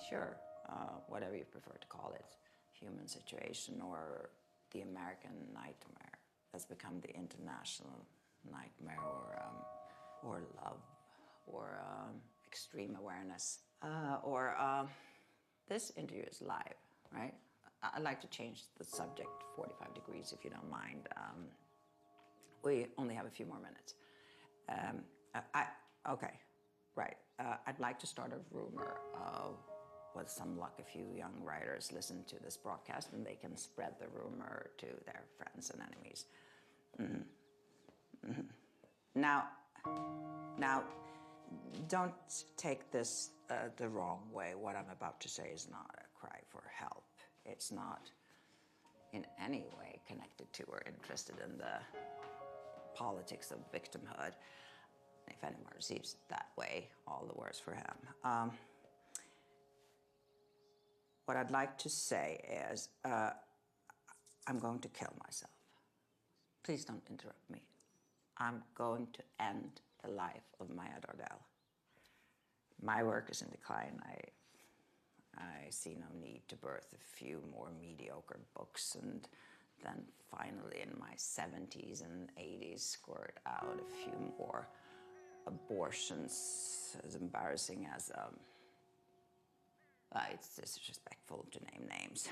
Sure, whatever you prefer to call it, human situation or the American nightmare has become the international nightmare, or love, or extreme awareness, or this interview is live, right? I'd like to change the subject 45 degrees if you don't mind. We only have a few more minutes. Okay, right. I'd like to start a rumor. With some luck, a few young writers listen to this broadcast and they can spread the rumor to their friends and enemies. Now, don't take this the wrong way. What I'm about to say is not a cry for help. It's not in any way connected to or interested in the politics of victimhood. If anyone receives it that way, all the worse for him. What I'd like to say is, I'm going to kill myself. Please don't interrupt me. I'm going to end the life of Maya Dardel. My work is in decline. I see no need to birth a few more mediocre books and then finally in my 70s and 80s squirt out a few more abortions as embarrassing as it's disrespectful to name names.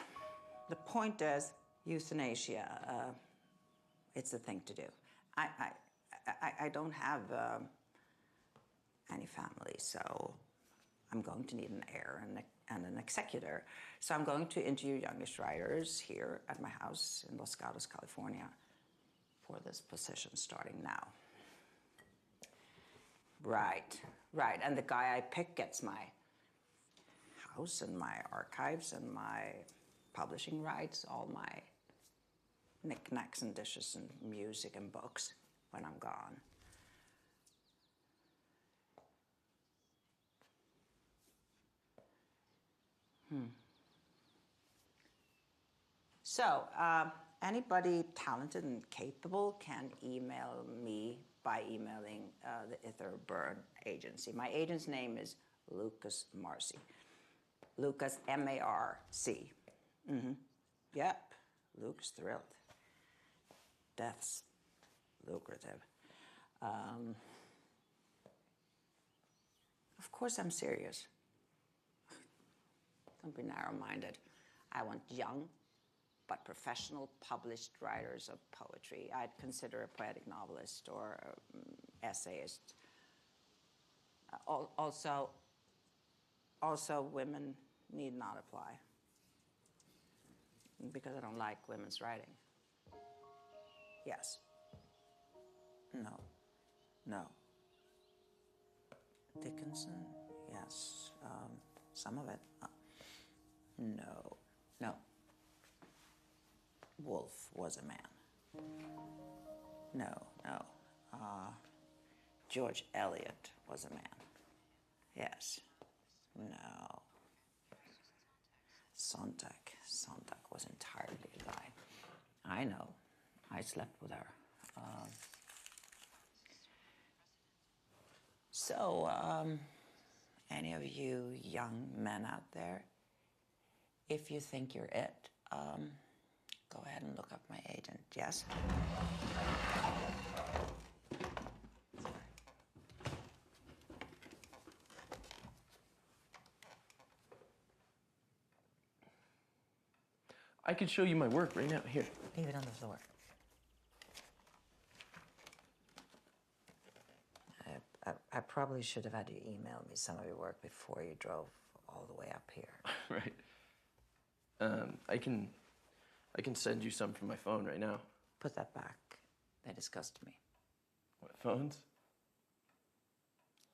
The point is, euthanasia, it's the thing to do. I don't have any family, so I'm going to need an heir and an executor. So I'm going to interview youngish writers here at my house in Los Gatos, California, for this position starting now. Right, and the guy I pick gets my house and my archives and my publishing rights, all my knickknacks and dishes and music and books when I'm gone. So, anybody talented and capable can email me by emailing the Ither Byrne agency. My agent's name is Lucas Marcy. Lucas, M-A-R-C. Yep, Luke's thrilled. Death's lucrative. Of course I'm serious. Don't be narrow-minded. I want young but professional published writers of poetry. I'd consider a poetic novelist or essayist. Also, women need not apply because I don't like women's writing. Yes. No. Dickinson? Yes. Some of it. No. Woolf was a man. No. George Eliot was a man. Yes. No. Sontag was entirely a lie. I know. I slept with her. Any of you young men out there, if you think you're it, go ahead and look up my agent, yes? I could show you my work right now. Here. Leave it on the floor. I probably should have had you email me some of your work before you drove all the way up here. Right. I can send you some from my phone right now. Put that back. They disgust me. What, phones?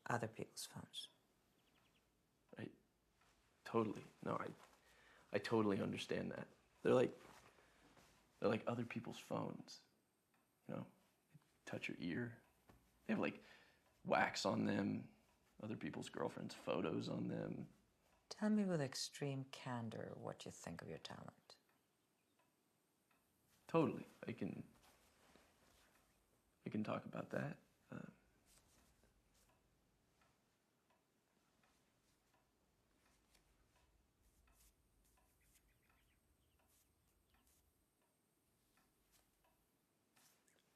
Other people's phones. Totally. No, I totally understand that. They're like other people's phones. You know, they touch your ear. They have like wax on them, other people's girlfriends' photos on them. Tell me with extreme candor what you think of your talent. Totally. I can talk about that.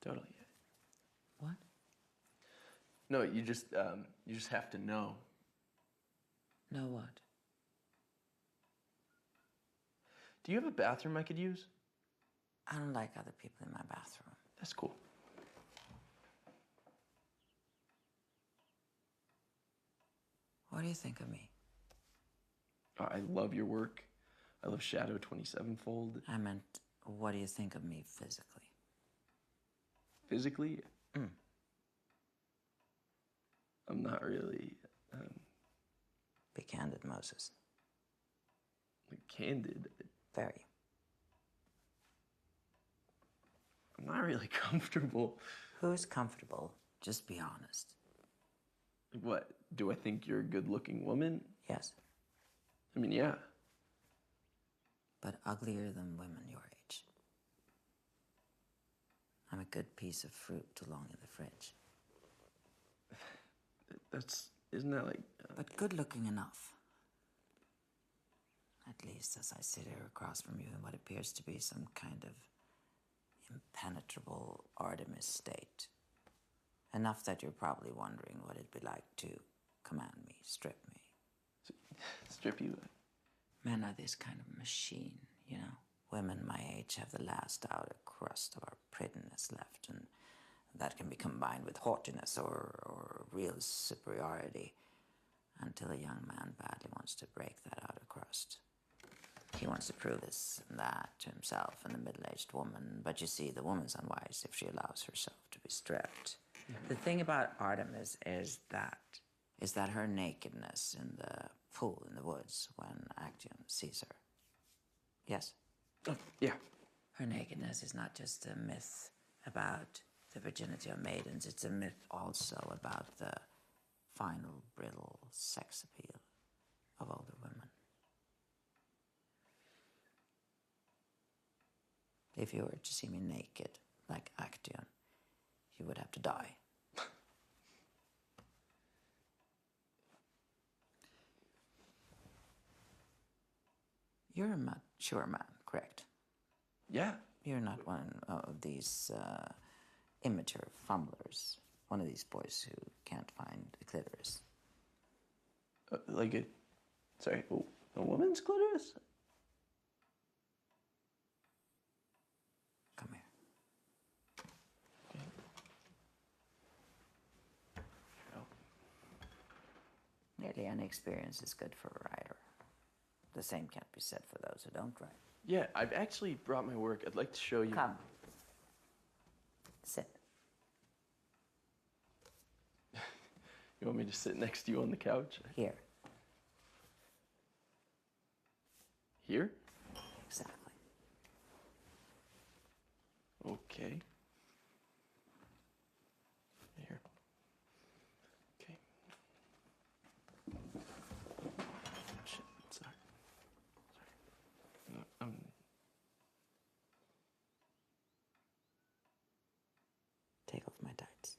Totally. What? No, you just have to know. Know what? Do you have a bathroom I could use? I don't like other people in my bathroom. That's cool. What do you think of me? I love your work. I love Shadow 27-fold. I meant, what do you think of me physically? Physically? I'm not really, Be candid, Moses. like, candid. Very. I'm not really comfortable. Who's comfortable? Just be honest. What? Do I think you're a good-looking woman? Yes. I mean, yeah. But uglier than women your age. I'm a good piece of fruit too long in the fridge. Isn't that like... But good looking enough. At least as I sit here across from you in what appears to be some kind of impenetrable Artemis state. Enough that you're probably wondering what it'd be like to command me, strip me. Strip you? Men are this kind of machine, you know? Women my age have the last outer crust of our prettiness left, and that can be combined with haughtiness or real superiority until a young man badly wants to break that outer crust. He wants to prove this and that to himself and the middle-aged woman, but you see, the woman's unwise if she allows herself to be stripped. The thing about Artemis is that her nakedness in the pool in the woods when Actaeon sees her. Yes? Oh, yeah. Her nakedness is not just a myth about the virginity of maidens, it's a myth also about the final brittle sex appeal of older women. If you were to see me naked, like Actaeon, you would have to die. You're a mature man, correct? Yeah. You're not one of these immature fumblers. One of these boys who can't find a clitoris. A woman's clitoris? Come here. Okay. Oh. Nearly any experience is good for a writer. The same can't be said for those who don't write. Yeah, I've actually brought my work. I'd like to show you. Come. Sit. You want me to sit next to you on the couch? Here. Here? Exactly. Okay. Here. Okay. Shit, sorry. No, Take off my tights.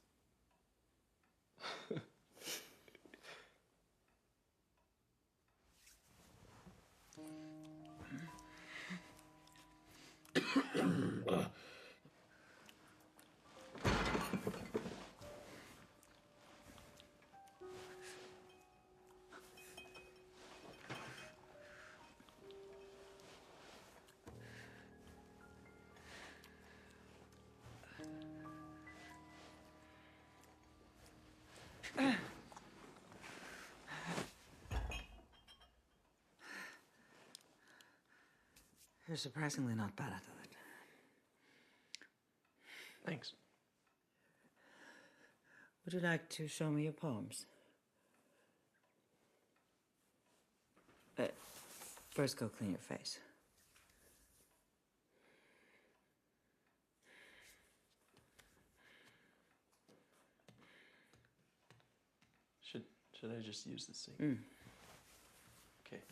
You're surprisingly not bad at it. Thanks. Would you like to show me your poems? First, go clean your face. Should I just use the sink? Okay.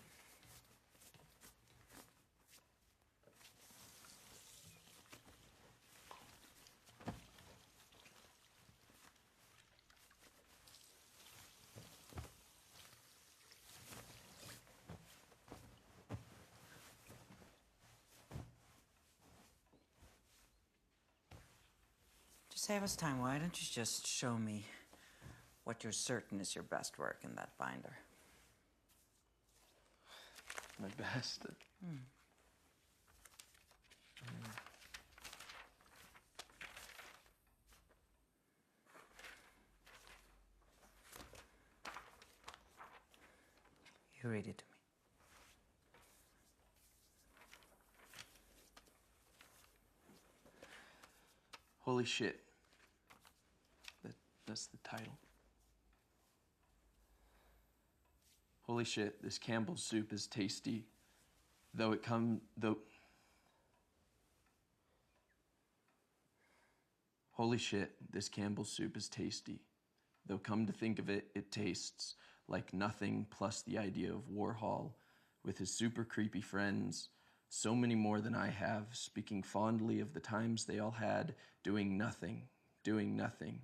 save us time, why don't you just show me what you're certain is your best work in that binder? My best. You read it to me. Holy shit. That's the title. Holy shit, this Campbell's soup is tasty. Holy shit, this Campbell's soup is tasty. Though come to think of it, it tastes like nothing plus the idea of Warhol with his super creepy friends, so many more than I have, speaking fondly of the times they all had, doing nothing, doing nothing,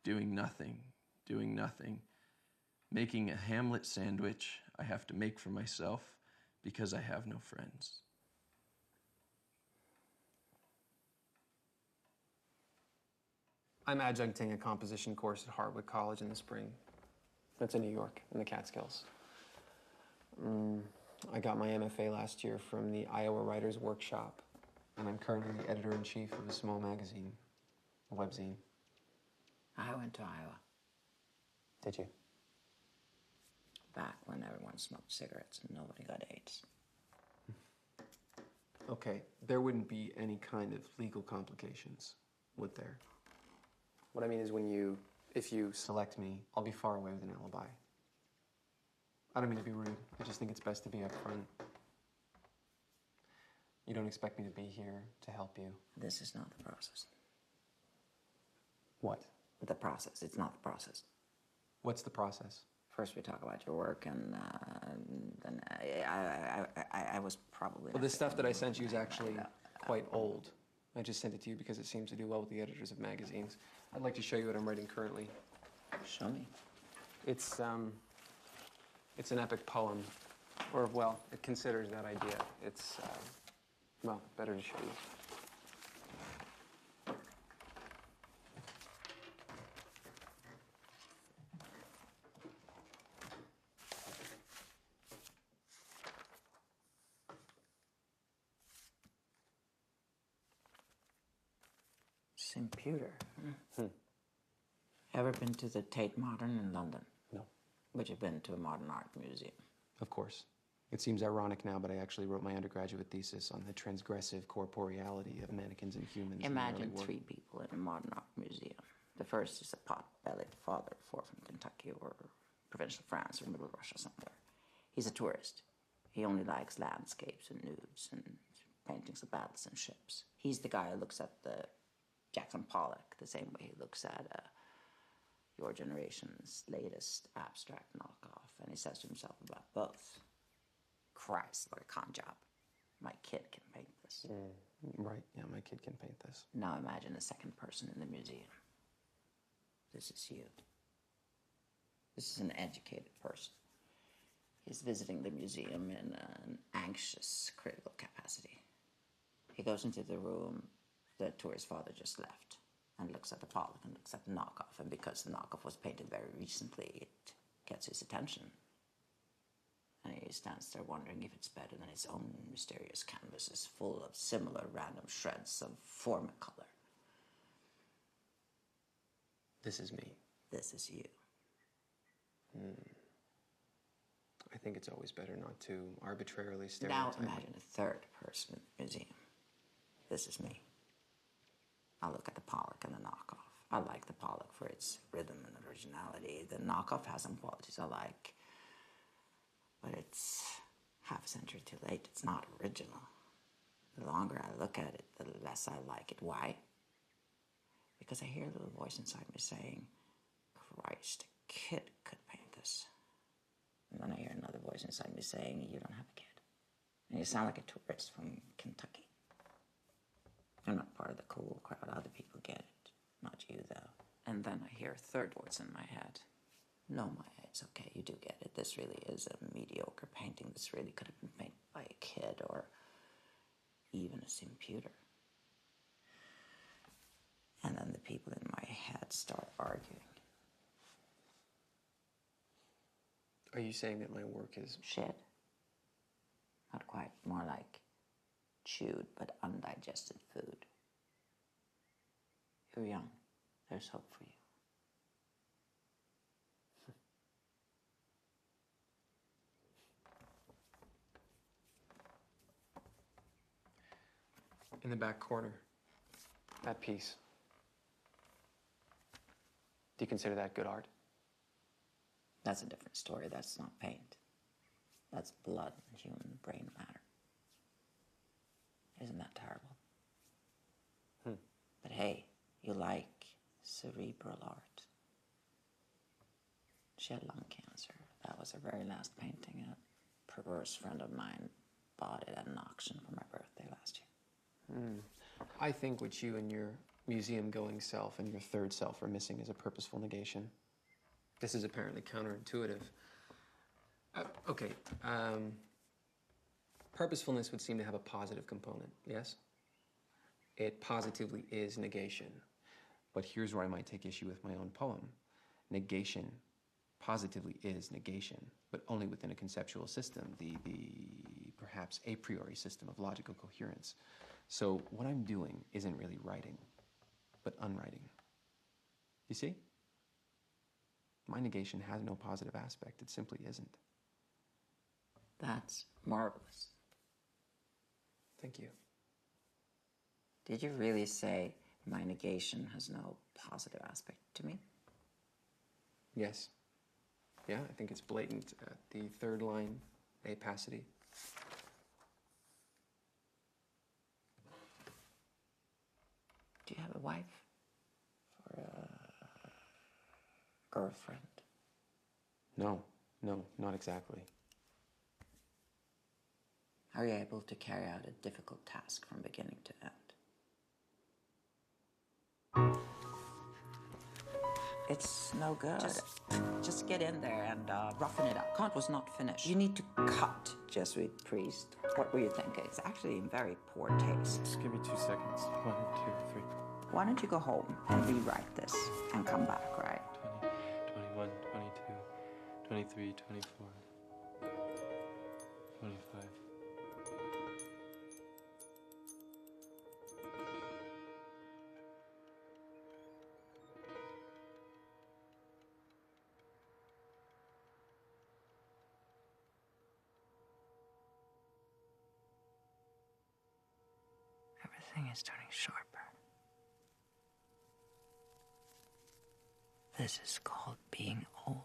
doing nothing, doing nothing. Making a Hamlet sandwich I have to make for myself because I have no friends. I'm adjuncting a composition course at Hartwick College in the spring. That's in New York, in the Catskills. I got my MFA last year from the Iowa Writers Workshop, and I'm currently the editor-in-chief of a small magazine, a webzine. I went to Iowa. Did you? Back when everyone smoked cigarettes and nobody got AIDS. Okay, there wouldn't be any kind of legal complications, would there? What I mean is if you select me, I'll be far away with an alibi. I don't mean to be rude. I just think it's best to be upfront. You don't expect me to be here to help you. This is not the process. What? The process. It's not the process. What's the process? First we talk about your work, and then I was probably... Well, this stuff that I sent you is actually quite old. I just sent it to you because it seems to do well with the editors of magazines. I'd like to show you what I'm writing currently. Show me. It's an epic poem. Or, well, it considers that idea. It's, well, better to show you. Computer. Ever been to the Tate Modern in London? No. But you've been to a modern art museum. Of course. It seems ironic now, but I actually wrote my undergraduate thesis on the transgressive corporeality of mannequins and humans. Imagine three people in a modern art museum. The first is a pot-bellied father, from Kentucky or provincial France or middle Russia somewhere. He's a tourist. He only likes landscapes and nudes and paintings of battles and ships. He's the guy who looks at the Jackson Pollock the same way he looks at your generation's latest abstract knockoff, and he says to himself about both, Christ, what a con job. My kid can paint this. Right, yeah, my kid can paint this. Now imagine a second person in the museum. This is you. This is an educated person. He's visiting the museum in an anxious, critical capacity. He goes into the room the tourist father just left and looks at the Pollock and looks at the knockoff, and because the knockoff was painted very recently, it gets his attention. And he stands there wondering if it's better than his own mysterious canvases full of similar random shreds of form and color. This is me. This is you. I think it's always better not to arbitrarily Now stereotype. imagine a third person in the museum. This is me. I look at the Pollock and the knockoff. I like the Pollock for its rhythm and originality. The knockoff has some qualities I like, but it's half a century too late. It's not original. The longer I look at it, the less I like it. Why? Because I hear a little voice inside me saying, Christ, a kid could paint this. And then I hear another voice inside me saying, you don't have a kid. And you sound like a tourist from Kentucky. You're not part of the cool crowd. Other people get it. Not you, though. And then I hear a third voice in my head. No, Maya, it's okay. You do get it. This really is a mediocre painting. This really could have been painted by a kid or even a computer. And then the people let's start arguing. Are you saying that my work is... Shit. Not quite. More like chewed but undigested food. You're young. There's hope for you. In the back corner, that piece. Do you consider that good art? That's a different story. That's not paint. That's blood and human brain matter. Isn't that terrible? But hey, you like cerebral art. She had lung cancer. That was her very last painting. A perverse friend of mine bought it at an auction for my birthday last year. I think what you and your museum-going self and your third self are missing is a purposeful negation. This is apparently counterintuitive. Purposefulness would seem to have a positive component, yes? It positively is negation. But here's where I might take issue with my own poem. Negation positively is negation, but only within a conceptual system, the perhaps a priori system of logical coherence. So what I'm doing isn't really writing, but unwriting. You see? My negation has no positive aspect. It simply isn't. That's marvelous. Thank you. Did you really say my negation has no positive aspect to me? Yes. Yeah, I think it's blatant at the third line, apacity. Do you have a wife? Or a girlfriend? No, not exactly. Are you able to carry out a difficult task from beginning to end? It's no good. Just get in there and roughen it up. Kant was not finished. You need to cut, Jesuit priest. What were you thinking? It's actually in very poor taste. Just give me 2 seconds. 1, 2, 3. Why don't you go home and rewrite this and come back, right? 20, 21, 22, 23, 24, 25. Everything is turning sharper. This is called being old.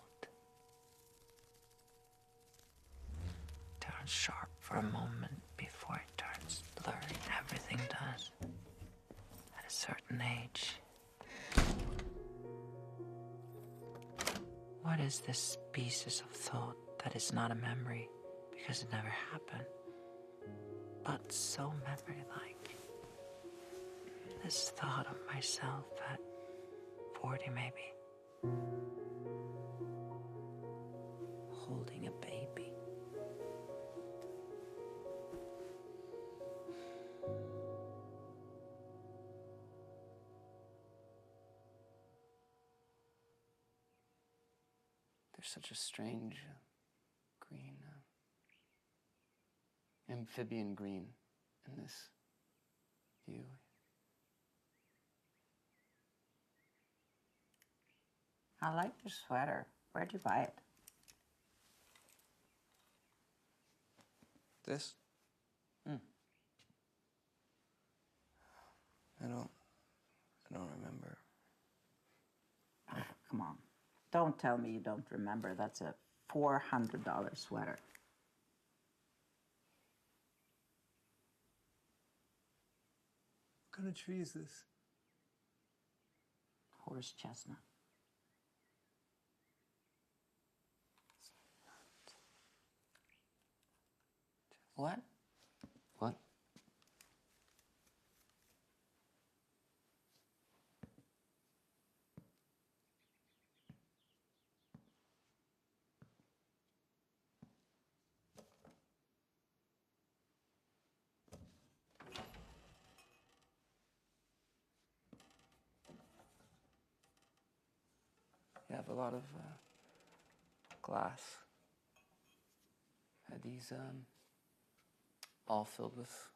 Turns sharp for a moment before it turns blurry. Everything does. At a certain age. What is this species of thought that is not a memory because it never happened, but so memory-like? This thought of myself at 40 maybe. Holding a baby. There's such a strange green, amphibian green in this view. I like your sweater. Where'd you buy it? This? I don't remember. Come on. Don't tell me you don't remember. That's a $400 sweater. What kind of tree is this? Horse chestnut. What? What? have a lot of glass. These all filled with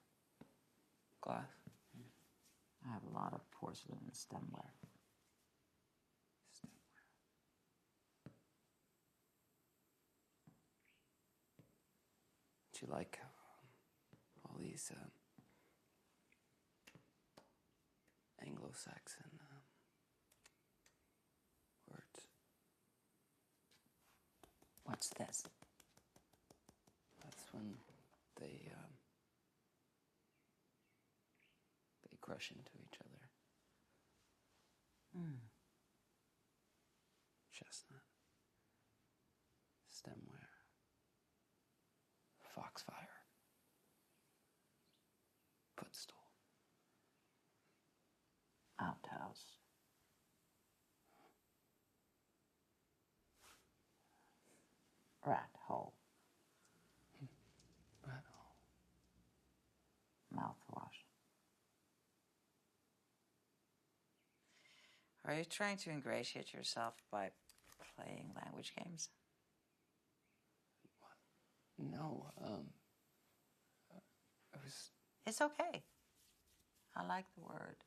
glass. I have a lot of porcelain and stemware. Do you like all these Anglo-Saxon words? What's this? That's when they crush into each other. Chestnut, stemware, foxfire, footstool. Outhouse. Rat hole. Rat hole. Mouthwash. Are you trying to ingratiate yourself by playing language games? No, I was. It's okay. I like the word.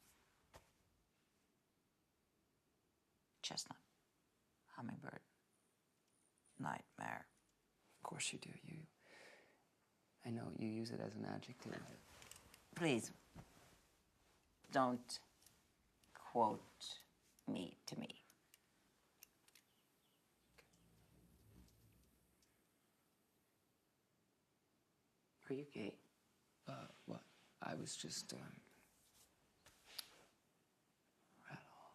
Chestnut. Hummingbird. Nightmare. Of course you do. I know you use it as an adjective. Please, don't quote me to me. Are you gay? What? I was just, rat hole.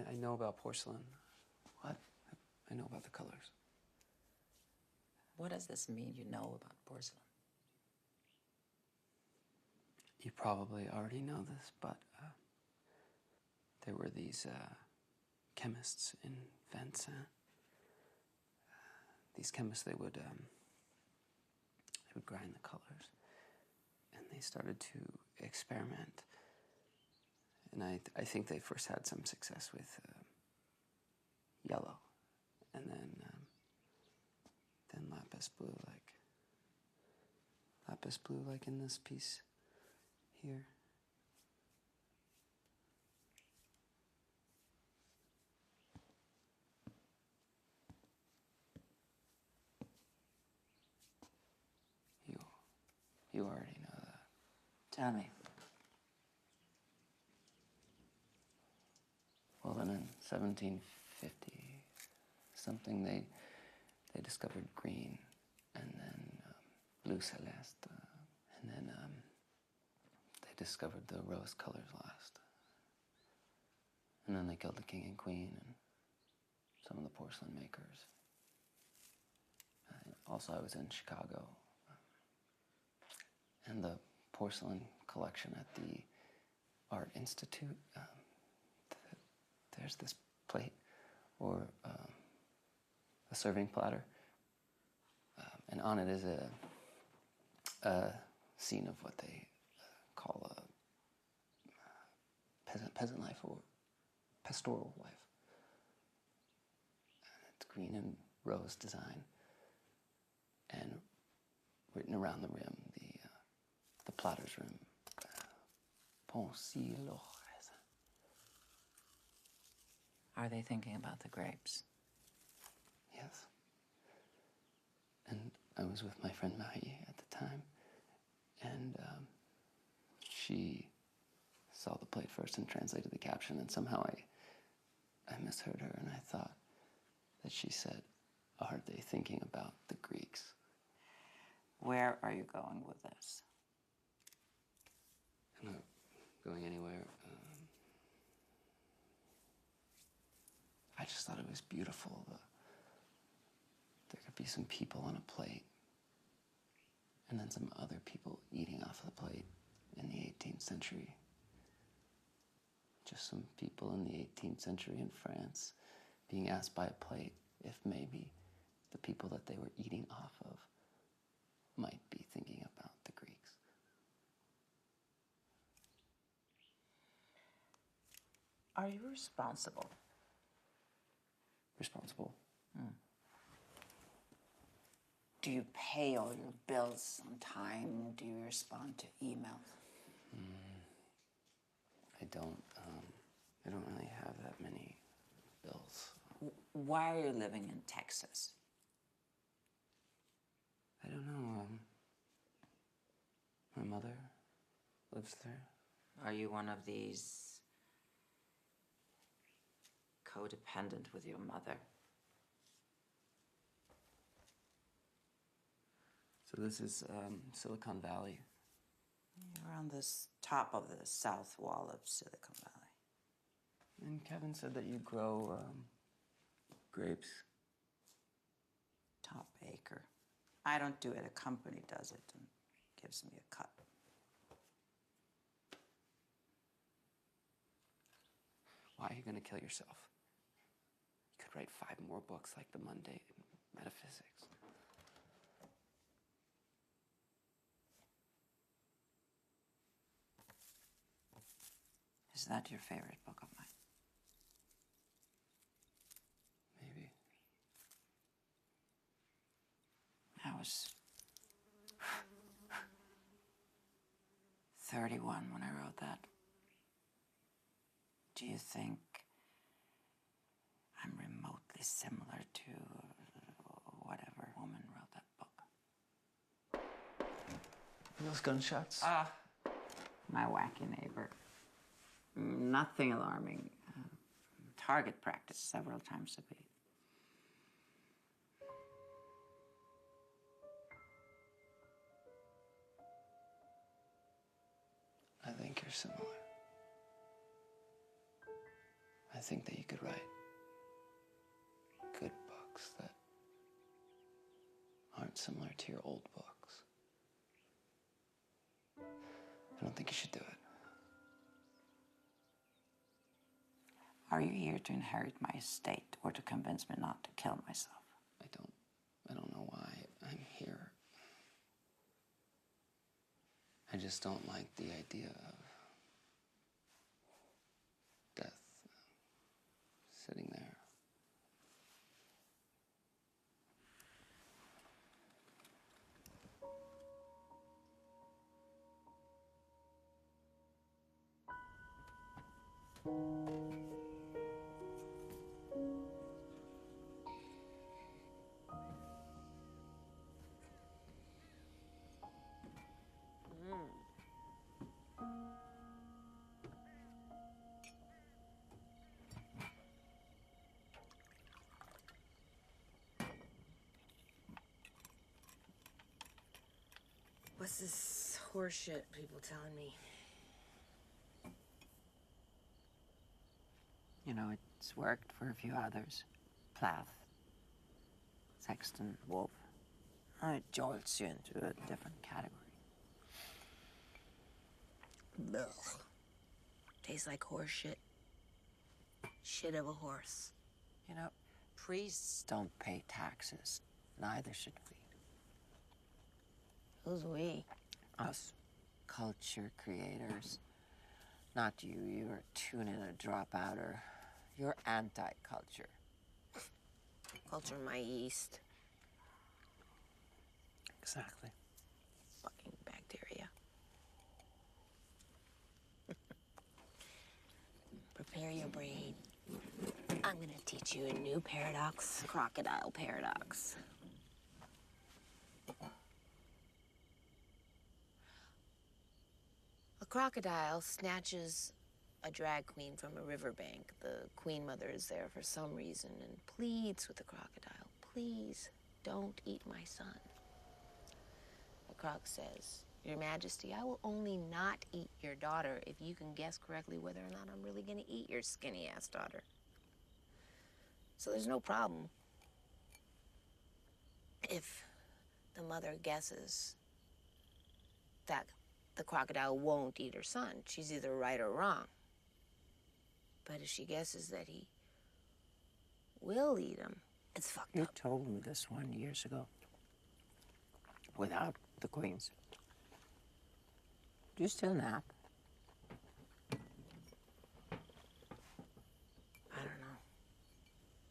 I know about porcelain. What? I know about the colors. What does this mean you know about porcelain? You probably already know this, but there were these chemists in Vincennes. These chemists, they would grind the colors, and they started to experiment. And I think they first had some success with yellow, and then lapis blue, like in this piece here. You already know that. Tell me. Well, then in 1750 something, they discovered green, and then blue celeste, and then they discovered the rose colors last. And then they killed the king and queen and some of the porcelain makers. Also, I was in Chicago, and the porcelain collection at the Art Institute, there's this plate, or a serving platter, and on it is a scene of what they call a peasant life, or pastoral life. And it's green and rose design, and written around the rim, the platter's rim, Pensez l'orez. Are they thinking about the grapes? Yes. And I was with my friend Marie at the time, and she saw the plate first and translated the caption, and somehow I misheard her, and I thought that she said, "Are they thinking about the Greeks?" Where are you going with this? I'm not going anywhere. I just thought it was beautiful. There could be some people on a plate, and then some other people eating off the plate in the 18th century. Just some people in the 18th century in France being asked by a plate if maybe the people that they were eating off of might be thinking about the Greeks. Are you responsible? Responsible? Do you pay all your bills on time? Do you respond to emails? I don't really have that many bills. Why are you living in Texas? I don't know, my mother lives there. Are you one of these codependent with your mother? So this is Silicon Valley. You're on this top of the south wall of Silicon Valley. And Kevin said that you grow grapes. Top acre. I don't do it. A company does it and gives me a cut. Why are you going to kill yourself? You could write 5 more books like The Mundane Metaphysics. Is that your favorite book of mine? Maybe. I was 31 when I wrote that. Do you think I'm remotely similar to whatever woman wrote that book? Those gunshots? My wacky neighbor. Nothing alarming. Target practice several times a week. I think you're similar. I think that you could write good books that aren't similar to your old books. I don't think you should do it. Are you here to inherit my estate or to convince me not to kill myself? I don't know why I'm here. I just don't like the idea of death sitting there. What's this horseshit people telling me? You know, it's worked for a few others. Plath, Sexton, Wolf. It jolts you into a different category. Ugh. Tastes like horseshit. Shit of a horse. You know, priests don't pay taxes. Neither should we. Who's we? Us. Culture creators. Not you. You're a tune-in or drop-outer. You're anti-culture. Culture my yeast. Exactly. Fucking bacteria. Prepare your brain. I'm gonna teach you a new paradox, crocodile paradox. A crocodile snatches a drag queen from a riverbank. The queen mother is there for some reason and pleads with the crocodile, please don't eat my son. The croc says, Your Majesty, I will only not eat your daughter if you can guess correctly whether or not I'm really gonna eat your skinny ass daughter. So there's no problem if the mother guesses that the crocodile won't eat her son. She's either right or wrong. But if she guesses that he will eat them. It's fucked You up. told me this one years ago. Without the queens. Do you still nap? I don't know.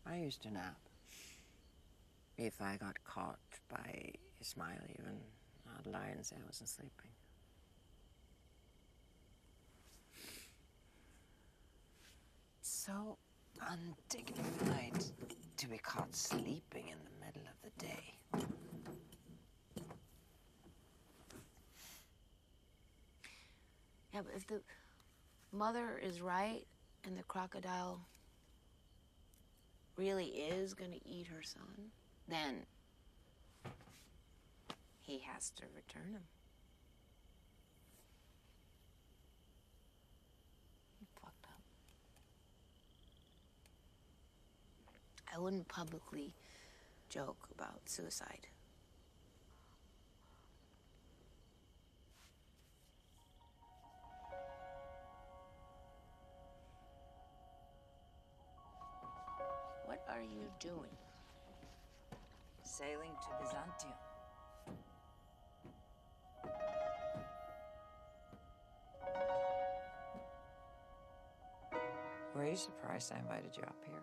I used to nap. If I got caught by Ismail even, I'd lie and say I wasn't sleeping. So undignified to be caught sleeping in the middle of the day. Yeah, but if the mother is right and the crocodile really is gonna eat her son, then he has to return him. Fucked up. I wouldn't publicly joke about suicide. What are you doing? Sailing to Byzantium. Were you surprised I invited you up here?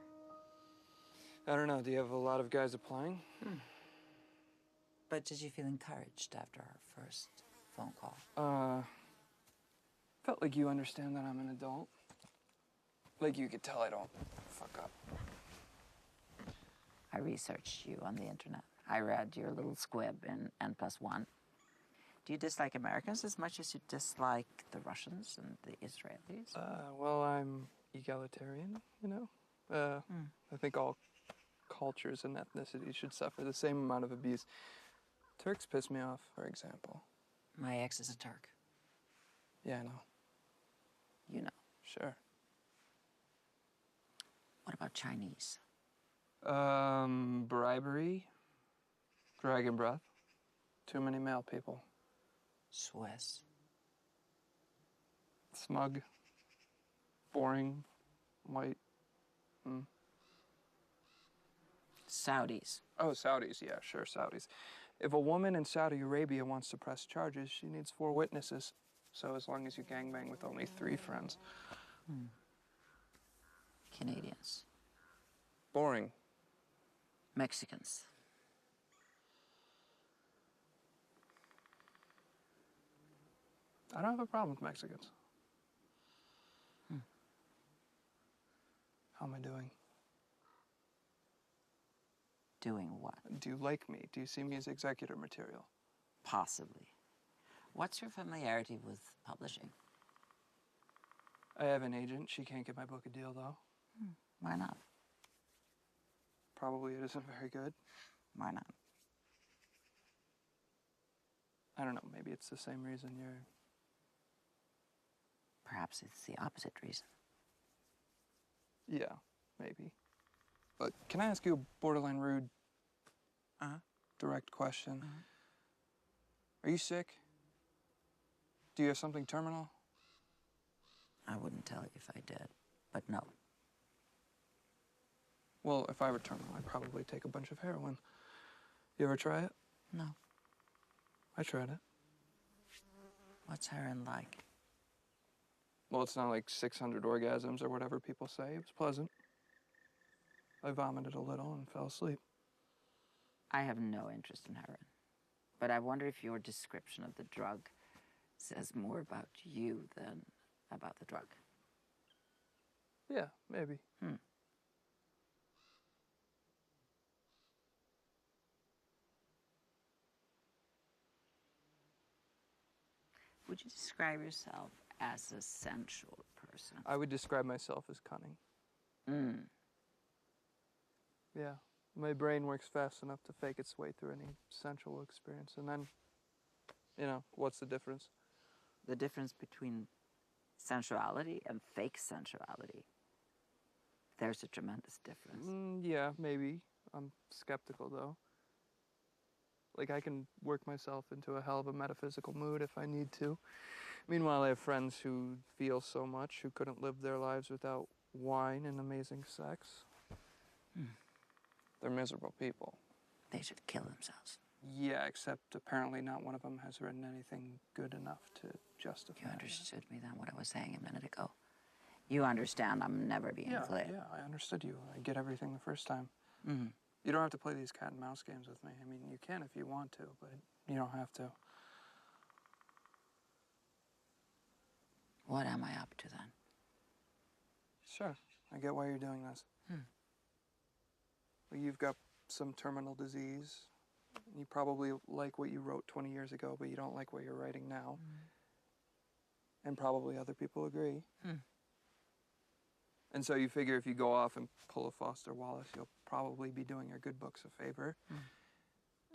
I don't know. Do you have a lot of guys applying? But did you feel encouraged after our first phone call? Felt like you understand that I'm an adult. Like you could tell I don't fuck up. I researched you on the internet. I read your little squib in N+1. Do you dislike Americans as much as you dislike the Russians and the Israelis? Well, I'm egalitarian, you know? I think all cultures and ethnicities should suffer the same amount of abuse. Turks piss me off, for example. My ex is a Turk. Yeah, I know. You know. Sure. What about Chinese? Bribery, dragon breath, too many male people. Swiss. Smug, boring, white. Saudis. Oh, Saudis, yeah, sure, Saudis. If a woman in Saudi Arabia wants to press charges, she needs 4 witnesses. So as long as you gangbang with only 3 friends. Canadians. Boring. Mexicans. I don't have a problem with Mexicans. How am I doing? Doing what? Do you like me? Do you see me as executor material? Possibly. What's your familiarity with publishing? I have an agent. She can't get my book a deal, though. Why not? Probably it isn't very good. Why not? I don't know. Maybe it's the same reason you're... Perhaps it's the opposite reason. Yeah, maybe. But can I ask you a borderline rude, direct question? Are you sick? Do you have something terminal? I wouldn't tell you if I did, but no. Well, if I were terminal, I'd probably take a bunch of heroin. You ever try it? No. I tried it. What's heroin like? Well, it's not like 600 orgasms or whatever people say. It was pleasant. I vomited a little and fell asleep. I have no interest in heroin, but I wonder if your description of the drug says more about you than about the drug. Yeah, maybe. Would you describe yourself as a sensual person? I would describe myself as cunning. Yeah. My brain works fast enough to fake its way through any sensual experience. And then, you know, what's the difference? The difference between sensuality and fake sensuality. There's a tremendous difference. Yeah, maybe. I'm skeptical, though. Like, I can work myself into a hell of a metaphysical mood if I need to. Meanwhile, I have friends who feel so much, who couldn't live their lives without wine and amazing sex. They're miserable people. They should kill themselves. Yeah, except apparently not one of them has written anything good enough to justify You it. understood me then, what I was saying a minute ago. You understand I'm never being flip. Yeah, I understood you. I get everything the first time. Mm-hmm. You don't have to play these cat and mouse games with me. I mean, you can if you want to, but you don't have to. What am I up to then? Sure, I get why you're doing this. Well, you've got some terminal disease. You probably like what you wrote 20 years ago, but you don't like what you're writing now. And probably other people agree. And so you figure if you go off and pull a Foster Wallace, you'll probably be doing your good books a favor.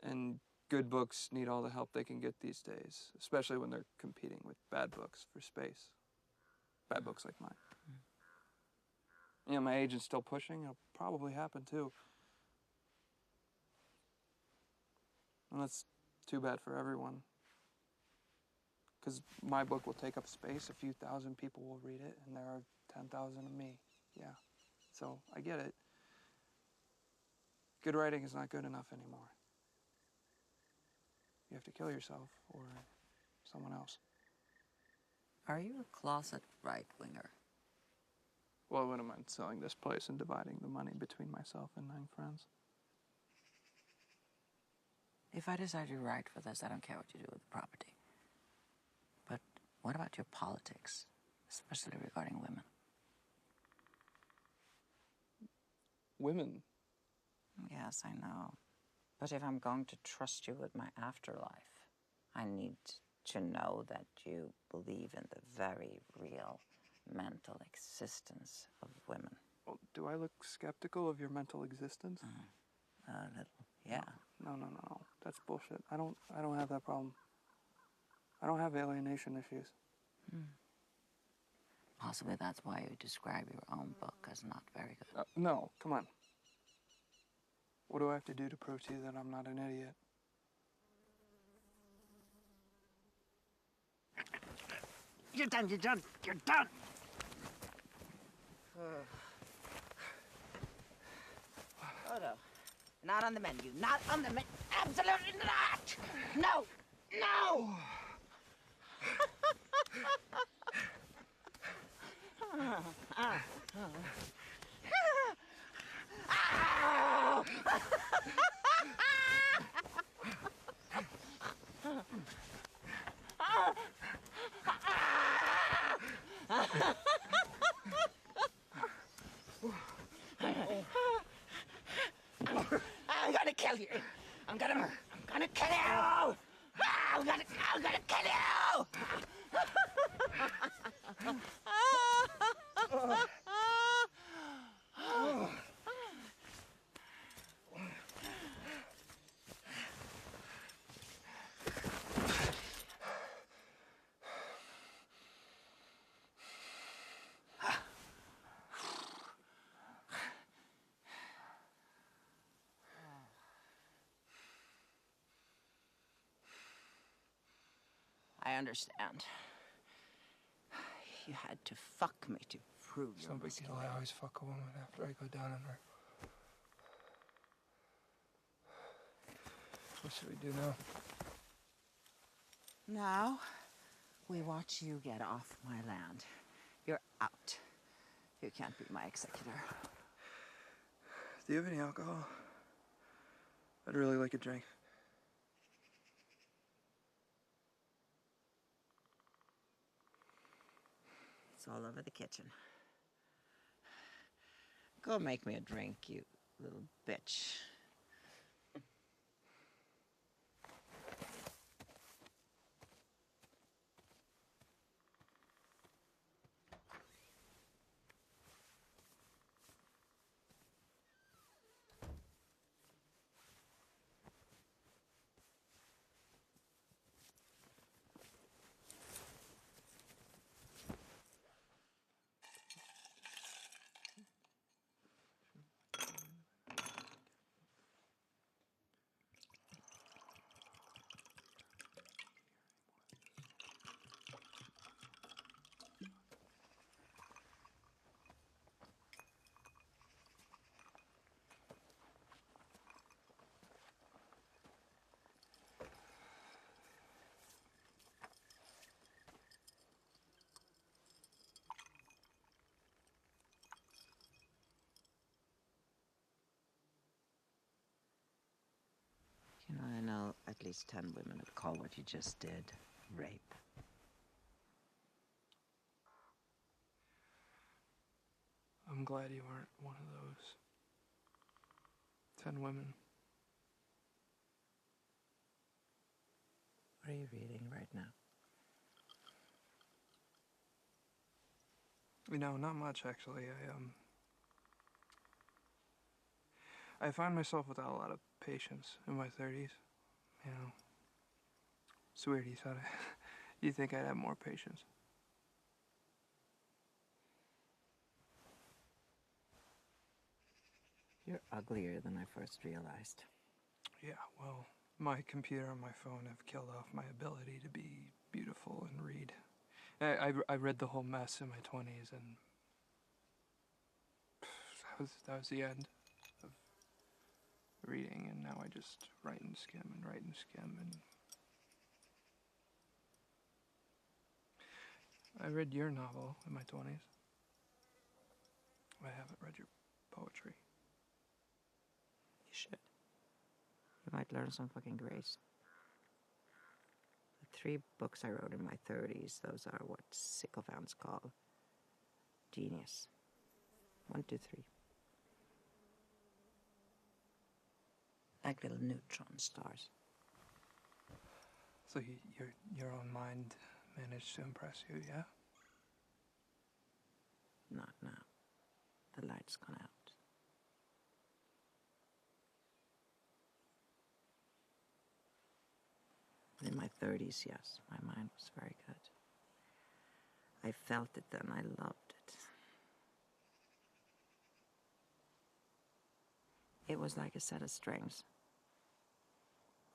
And good books need all the help they can get these days, especially when they're competing with bad books for space. Bad books like mine. You know, my agent's still pushing. It'll probably happen too. And that's too bad for everyone. Because my book will take up space, a few thousand people will read it, and there are 10,000 of me. Yeah. So I get it. Good writing is not good enough anymore. You have to kill yourself or someone else. Are you a closet right-winger? Well, I wouldn't mind selling this place and dividing the money between myself and 9 friends. If I decide to write for this, I don't care what you do with the property. But what about your politics, especially regarding women? Women? Yes, I know. But if I'm going to trust you with my afterlife, I need to know that you believe in the very real mental existence of women. Well, do I look skeptical of your mental existence? A little, yeah. No. That's bullshit. I don't have that problem. I don't have alienation issues. Possibly that's why you describe your own book as not very good. No, come on. What do I have to do to prove to you that I'm not an idiot? You're done, you're done, you're done! Oh, no. Not on the menu, not on the menu. Absolutely not! No! No! I'm gonna kill you! I'm gonna kill you! I'm gonna kill you! I understand. You had to fuck me to prove It's no big deal. I always fuck a woman after I go down on her. What should we do now? Now, we watch you get off my land. You're out. You can't be my executor. Do you have any alcohol? I'd really like a drink. It's all over the kitchen. Go make me a drink, you little bitch. least 10 women would call what you just did rape. I'm glad you aren't one of those 10 women. What are you reading right now? You know, not much actually. I find myself without a lot of patience in my 30s. You know, it's weird. You think I'd have more patience. You're uglier than I first realized. Yeah, well, my computer and my phone have killed off my ability to be beautiful and read. I read the whole mess in my 20s, and that was the end of reading, and now I just write and skim and write and skim. And I read your novel in my 20s. I haven't read your poetry. You should. You might learn some fucking grace. The 3 books I wrote in my 30s, those are what sycophants call genius. 1, 2, 3. Like little neutron stars. So your own mind managed to impress you, yeah? Not now. The light's gone out. In my 30s, yes, my mind was very good. I felt it then, I loved it. It was like a set of strings,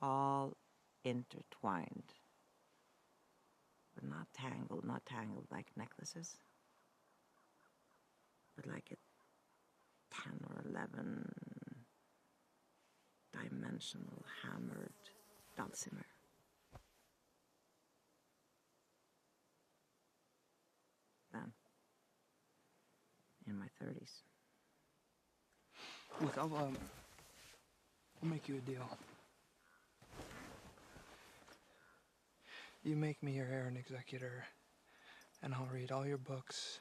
all intertwined, but not tangled like necklaces, but like a 10 or 11 dimensional hammered dulcimer. Then, in my 30s. Look, I'll make you a deal. You make me your heir and executor, and I'll read all your books,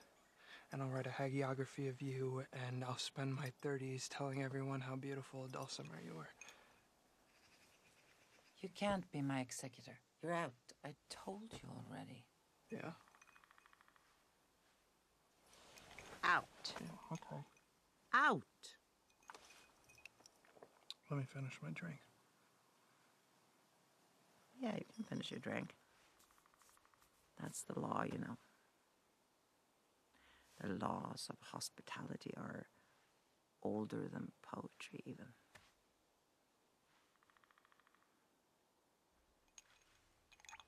and I'll write a hagiography of you, and I'll spend my 30s telling everyone how beautiful a dulcimer you were. You can't be my executor. You're out. I told you already. Yeah? Out. Yeah, okay. Out. Let me finish my drink. Yeah, you can finish your drink. That's the law, you know. The laws of hospitality are older than poetry, even.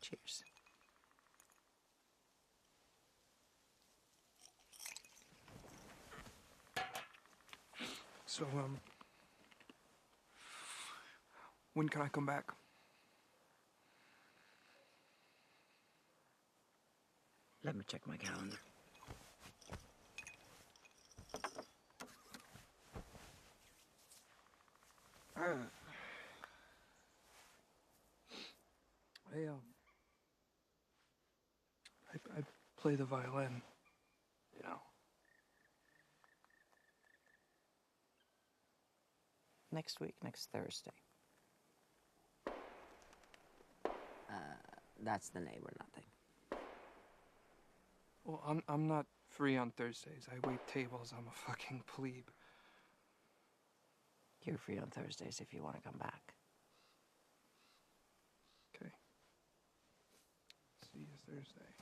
Cheers. So, when can I come back? Let me check my calendar. I play the violin, you know. Next week, next Thursday. That's the name or nothing. Well, I'm not free on Thursdays. I wait tables. I'm a fucking plebe. You're free on Thursdays if you want to come back. Okay. See you Thursday.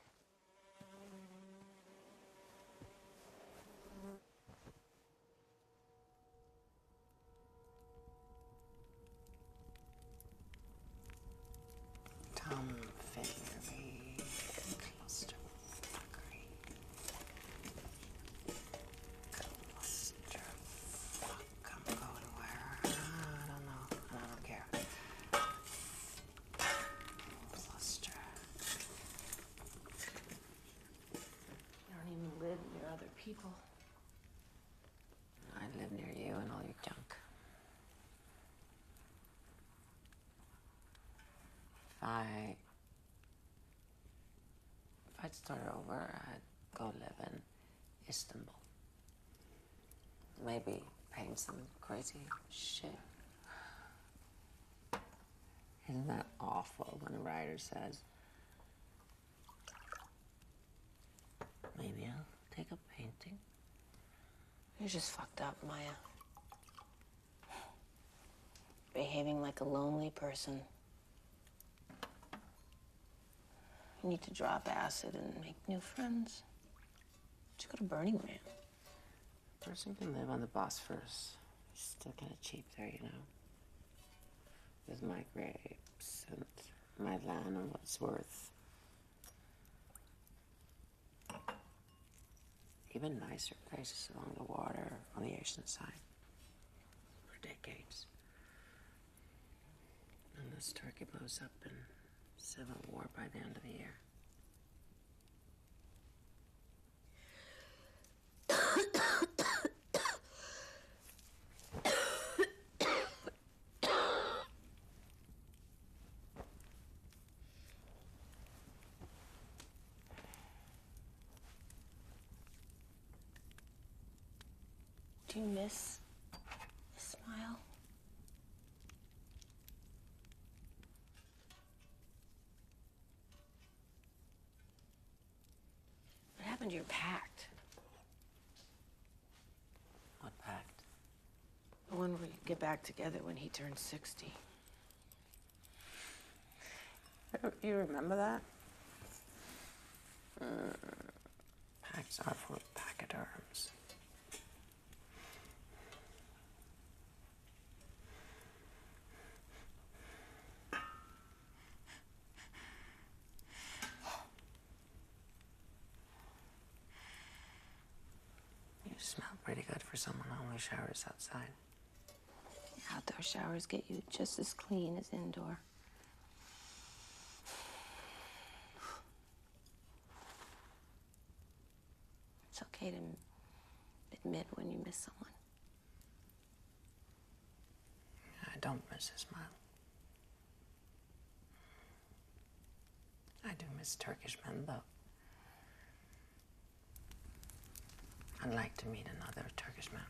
Tom Fairby, clusterfuckery. Clusterfuck, I'm going where? I don't know. I don't care. Cluster. You don't even live near other people. I live near you and all your junk. I'd start over, I'd go live in Istanbul. Maybe paint some crazy shit. Isn't that awful when a writer says, maybe I'll take up painting? You're just fucked up, Maya. Behaving like a lonely person. You need to drop acid and make new friends. Just go to Burning Man. A person can live on the Bosphorus. It's still kind of cheap there, you know. With my grapes and my land and what it's worth. Even nicer places along the water on the Asian side for decades. Unless Turkey blows up in civil war by the end of the year. Do you miss his smile? What happened to your pact? What pact? The one where you get back together when he turns 60. You remember that? Pacts are for pachyderms. You smell pretty good for someone who only showers outside. Outdoor showers get you just as clean as indoor. It's okay to admit when you miss someone. I don't miss his smile. I do miss Turkish men, though. I'd like to meet another Turkish man.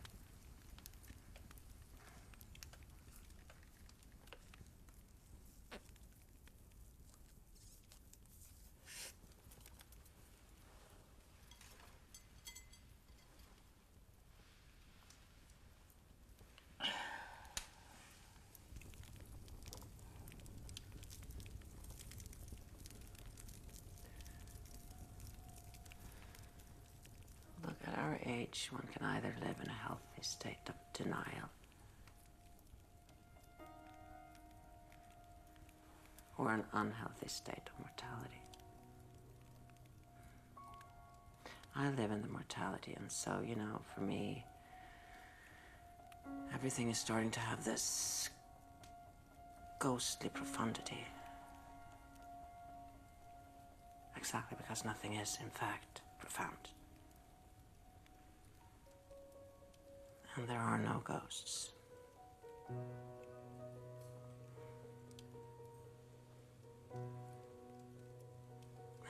Look, at our age, one can either live in a healthy state of denial or an unhealthy state of mortality. I live in the mortality, and so, you know, for me, everything is starting to have this ghostly profundity. Exactly because nothing is, in fact, profound. And there are no ghosts.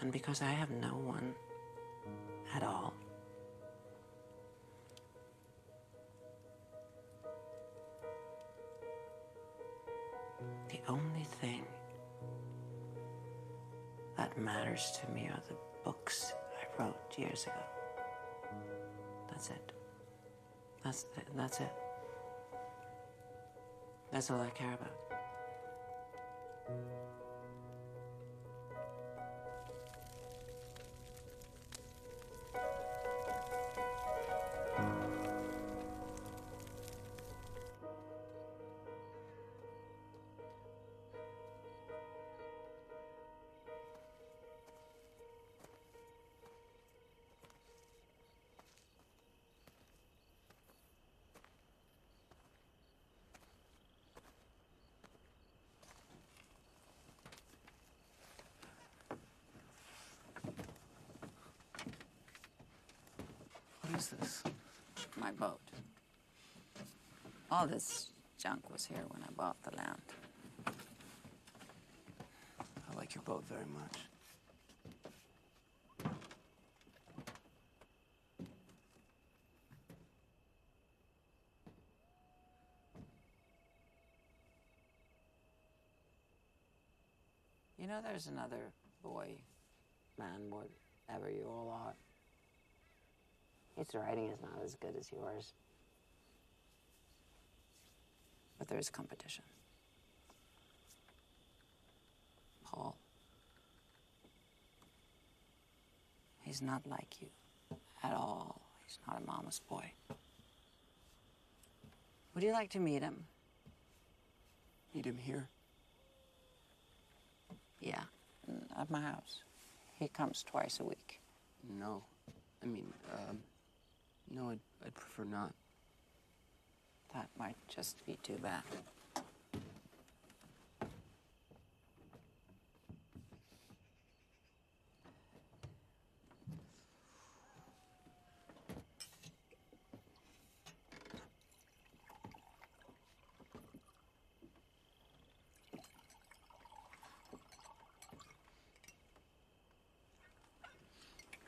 And because I have no one at all, the only thing that matters to me are the books I wrote years ago. That's it. That's it. That's all I care about. What is this? My boat. All this junk was here when I bought the land. like your boat very much. You know, there's another boy, man, whatever you all are. His writing is not as good as yours. But there is competition. Paul. He's not like you at all. He's not a mama's boy. Would you like to meet him? Meet him here? Yeah, at my house. He comes twice a week. No. I mean, no, I'd prefer not. That might just be too bad.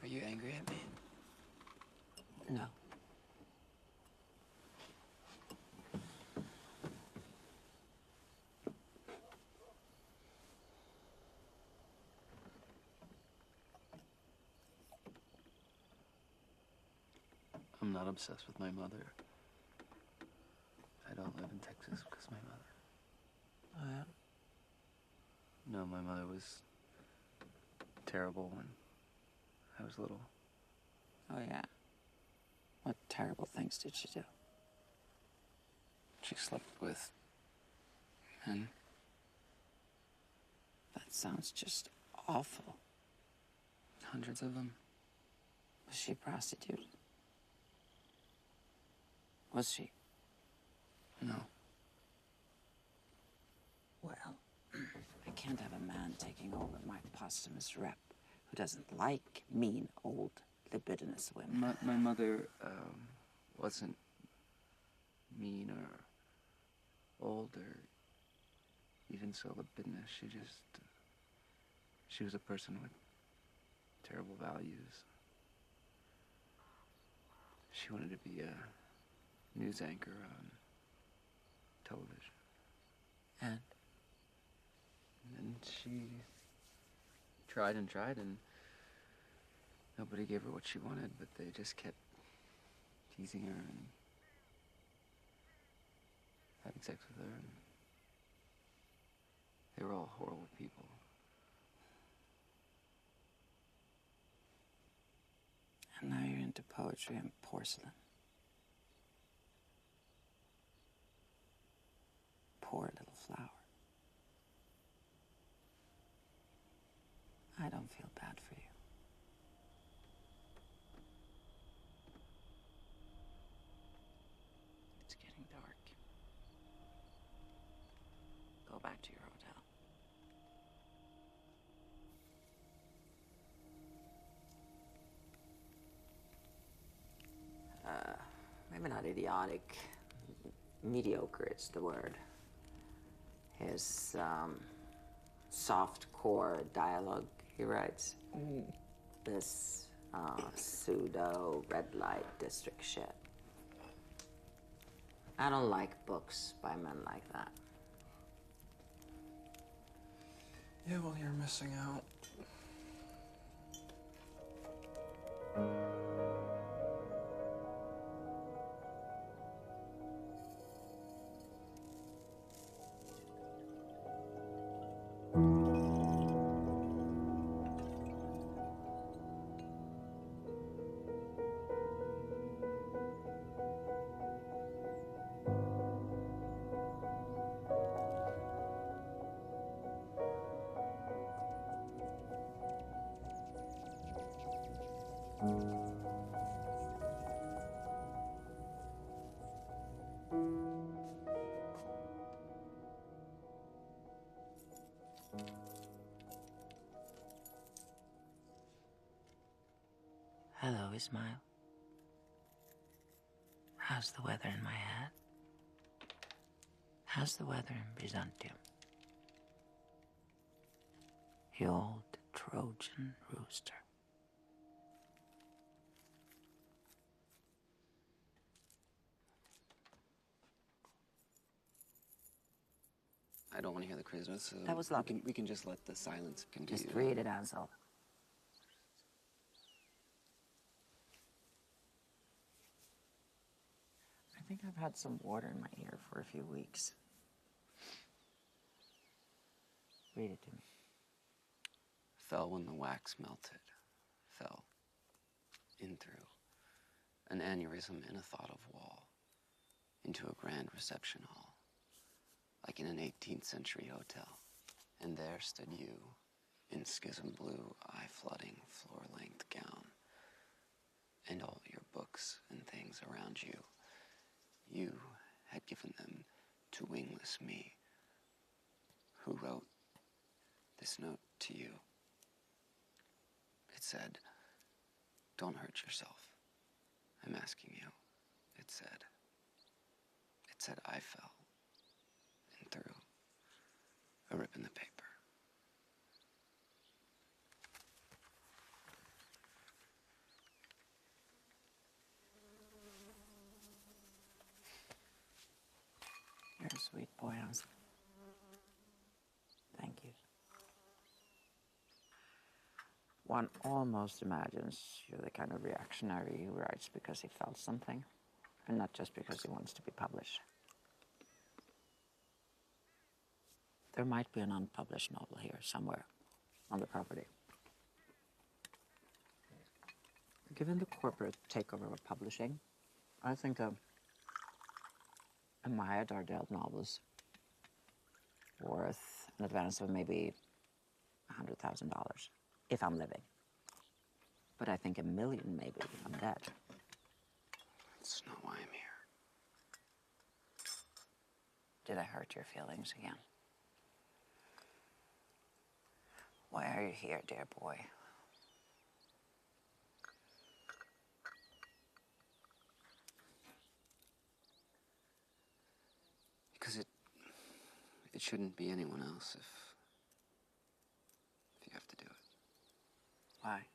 Are you angry at me? No. I'm not obsessed with my mother. I don't live in Texas because of my mother. Oh, yeah? No, my mother was terrible when I was little. Oh, yeah. What terrible things did she do? She slept with men. That sounds just awful. Hundreds of them. Was she prostituted? Was she? No. Well, I can't have a man taking over my posthumous rep who doesn't like mean, old, libidinous women. My mother wasn't mean or old or even so libidinous. She was a person with terrible values. She wanted to be a news anchor on television. And? And she tried and tried, and nobody gave her what she wanted, but they just kept teasing her and having sex with her. And they were all horrible people. And now you're into poetry and porcelain. Poor little flower. I don't feel bad for you. It's getting dark. Go back to your hotel. Maybe not idiotic. Mediocre is the word. His soft core dialogue he writes. This pseudo red light district shit. I don't like books by men like that. Yeah, well, you're missing out. Hello, Ismail. How's the weather in my head? How's the weather in Byzantium? The old Trojan rooster. I don't want to hear the criticism. So That was lovely. We can just let the silence continue. Just read it, Ansel. I think I've had some water in my ear for a few weeks. Read it to me. Fell when the wax melted. Fell. In through. An aneurysm in a thought of wall. Into a grand reception hall. Like in an 18th century hotel. And there stood you, in schism blue, eye-flooding, floor-length gown. And all your books and things around you. You had given them to wingless me, who wrote this note to you. It said, don't hurt yourself. I'm asking you. It said I fell and threw a rip in the paper. You're a sweet boy, Ansel. Thank you. One almost imagines you're the kind of reactionary who writes because he felt something, and not just because he wants to be published. There might be an unpublished novel here somewhere on the property. Given the corporate takeover of publishing, I think a Maya Dardel novel is worth an advance of maybe $100,000 if I'm living. But I think $1 million maybe if I'm dead. That's not why I'm here. Did I hurt your feelings again? Why are you here, dear boy? Because it shouldn't be anyone else if you have to do it. Why?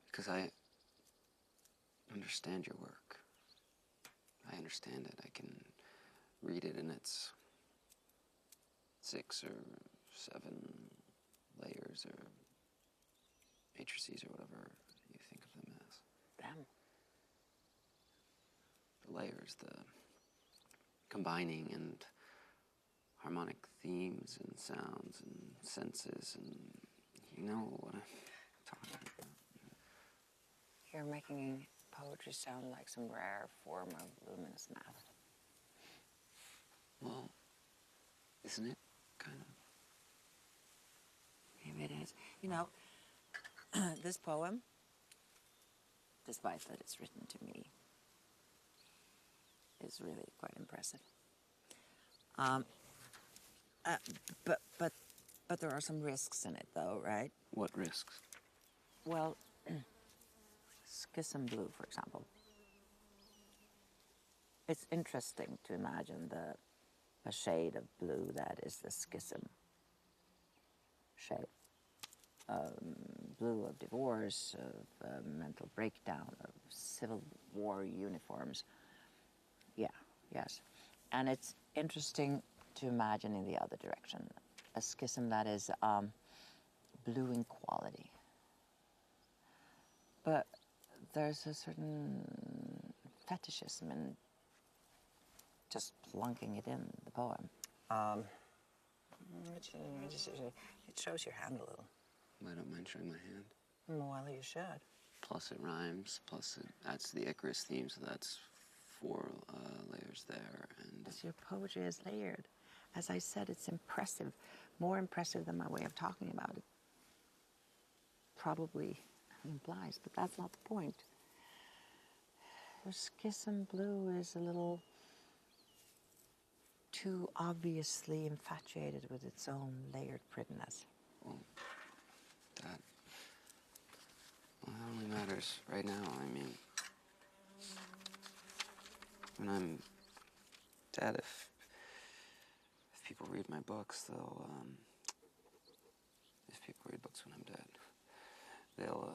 Because I understand your work. I understand it. I can read it in its 6 or 7 layers or matrices or whatever you think of them as. Them? The layers, the combining and harmonic themes and sounds and senses, and you know what I'm talking about. You're making poetry sound like some rare form of luminous math. Well, isn't it kind of? Maybe it is. You know, this poem, despite that it's written to me, is really quite impressive. But there are some risks in it, though, right? What risks? Well, Schism Blue, for example. It's interesting to imagine a shade of blue that is the schism shade. Blue of divorce, of mental breakdown, of civil war uniforms. Yeah, yes. And it's interesting to imagine in the other direction, a schism that is blue in quality. But there's a certain fetishism in just plunking it in the poem. It shows your hand a little. I don't mind showing my hand. Well, you should. Plus it rhymes, plus it adds to the Icarus theme, so that's 4 layers there. And As your poetry is layered. As I said, it's impressive. More impressive than my way of talking about it probably implies, but that's not the point. Your Schism Blue is a little too obviously infatuated with its own layered prettiness. well, that only matters right now. I mean, when I'm dead, if people read my books, they'll, if people read books when I'm dead, they'll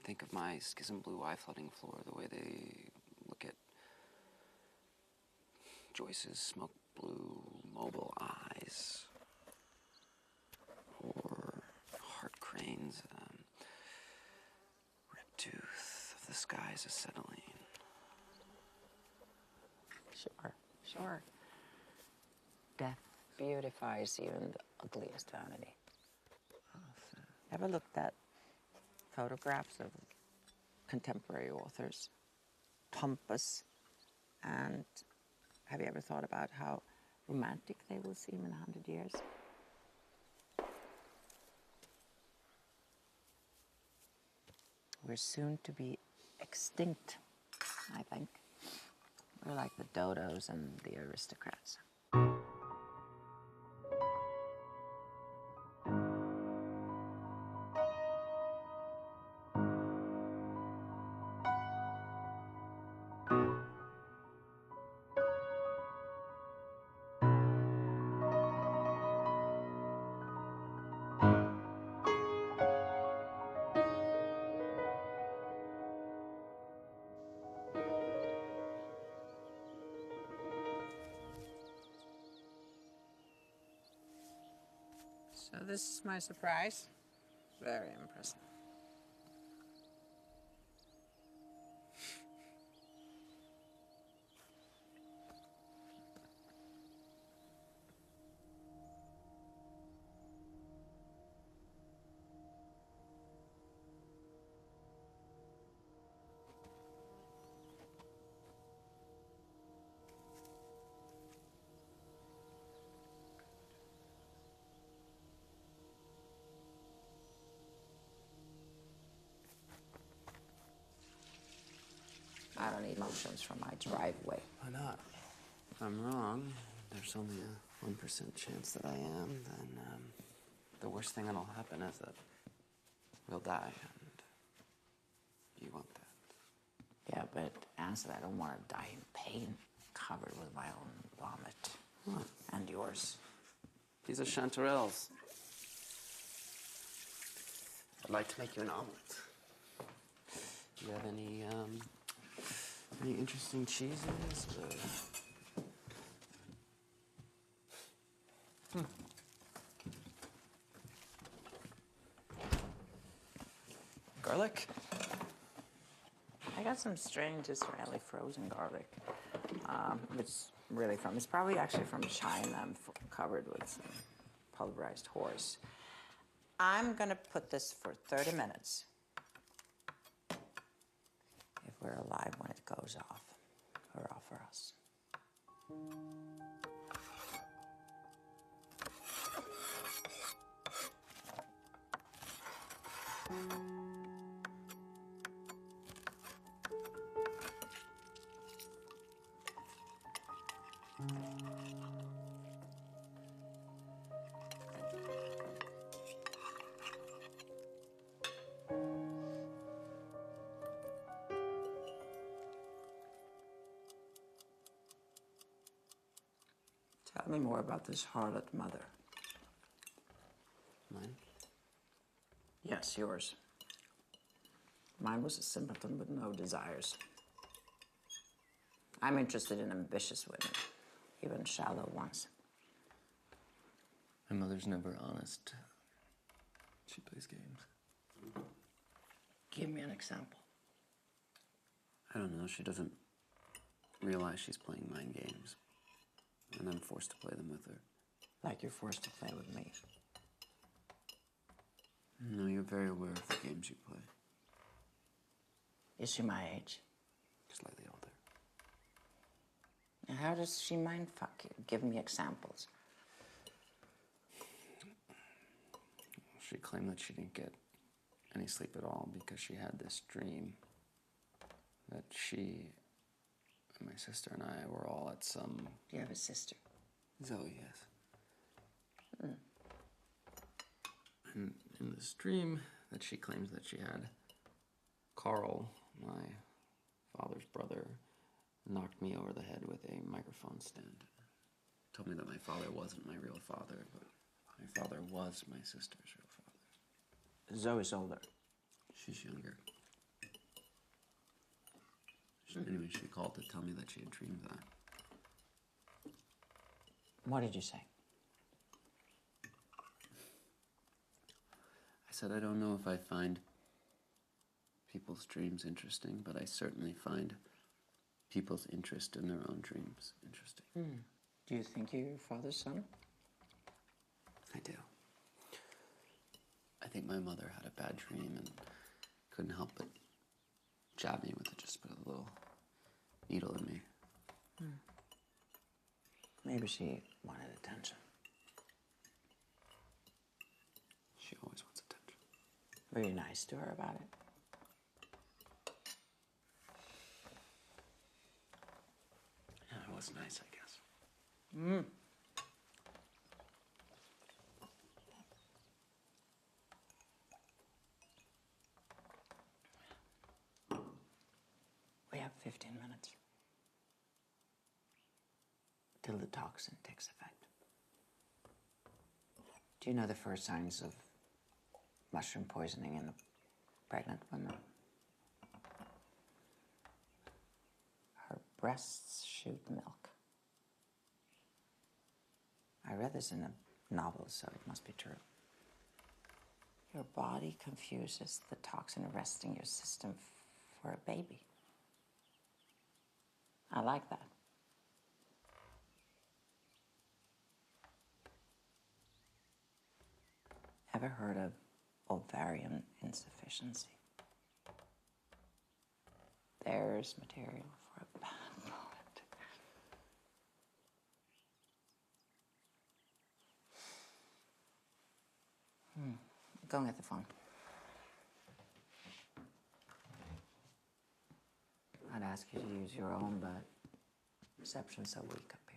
think of my schism blue eye flooding floor the way they look at Joyce's smoke blue mobile eyes, or Hart Crane's rib tooth of the skies acetylene. Sure, sure. Death beautifies even the ugliest vanity. Ever looked at photographs of contemporary authors, pompous, and have you ever thought about how romantic they will seem in 100 years? We're soon to be extinct, I think. We're like the dodos and the aristocrats. So this is my surprise. Very impressive. I don't need mushrooms from my driveway. Why not? If I'm wrong, there's only a 1% chance that I am, then the worst thing that'll happen is that we'll die, and you want that. Yeah, but Ansel, I don't want to die in pain, covered with my own vomit. What? And yours. These are chanterelles. I'd like to make you an omelet. Do you have any interesting cheeses? Garlic? I got some strange Israeli frozen garlic. It's really from, it's probably actually from China. I'm covered with some pulverized horse. I'm gonna put this for 30 minutes. If we're alive when it goes off, hurrah for us. Tell me more about this harlot mother. Mine? Yes, yours. Mine was a simpleton with no desires. I'm interested in ambitious women, even shallow ones. My mother's never honest. She plays games. Give me an example. I don't know, she doesn't realize she's playing mind games. And I'm forced to play them with her. Like you're forced to play with me. No, you're very aware of the games you play. Is she my age? Slightly older. And how does she mind fuck you? Give me examples. She claimed that she didn't get any sleep at all because she had this dream that she and my sister and I were all at some... Do you have a sister? Zoe, yes. And in this dream that she claims that she had, Carl, my father's brother, knocked me over the head with a microphone stand. told me that my father wasn't my real father, but my father was my sister's real father. Zoe's older. She's younger. Anyway, she called to tell me that she had dreamed that. What did you say? I said, I don't know if I find people's dreams interesting, but I certainly find people's interest in their own dreams interesting. Do you think you're your father's son? I do. I think my mother had a bad dream and couldn't help but jab me with it, just put a little needle in me. Maybe she wanted attention. She always wants attention. Were you nice to her about it? Yeah, it was nice, I guess. We have 15 minutes till the toxin takes effect. Do you know the first signs of mushroom poisoning in a pregnant woman? Her breasts shoot milk. I read this in a novel, so it must be true. Your body confuses the toxin arresting your system for a baby. I like that. Ever heard of ovarian insufficiency? There's material for a bad poet. Go and get the phone. I'd ask you to use your own, but reception's so weak up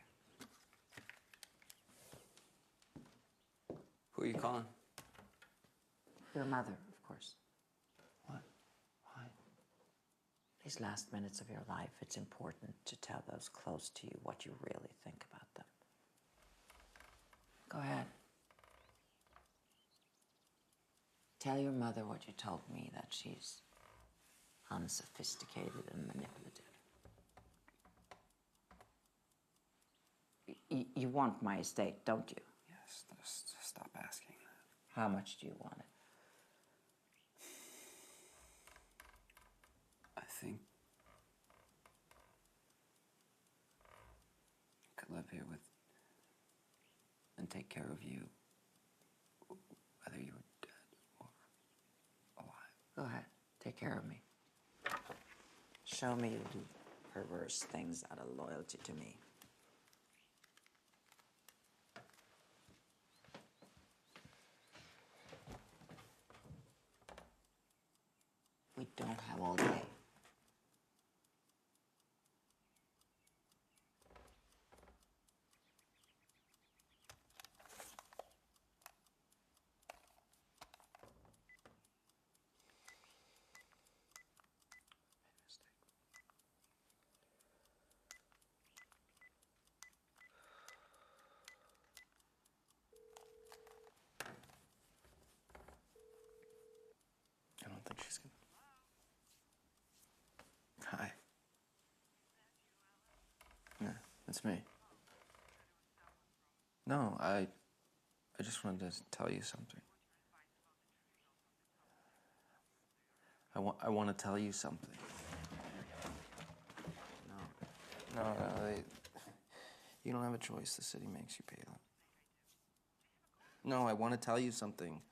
here. Who are you calling? Your mother, of course. What? Why? These last minutes of your life, it's important to tell those close to you what you really think about them. Go ahead. Tell your mother what you told me, that she's unsophisticated and manipulative. You want my estate, don't you? Yes, just stop asking that. How much do you want it? I think I could live here with and take care of you, whether you were dead or alive. Go ahead, take care of me. Show me you do perverse things out of loyalty to me. We don't have all day. I don't think she's gonna. Hi. Yeah, it's me. No, I just wanted to tell you something. I want to tell you something. No, you don't have a choice. The city makes you pay them. No, I want to tell you something.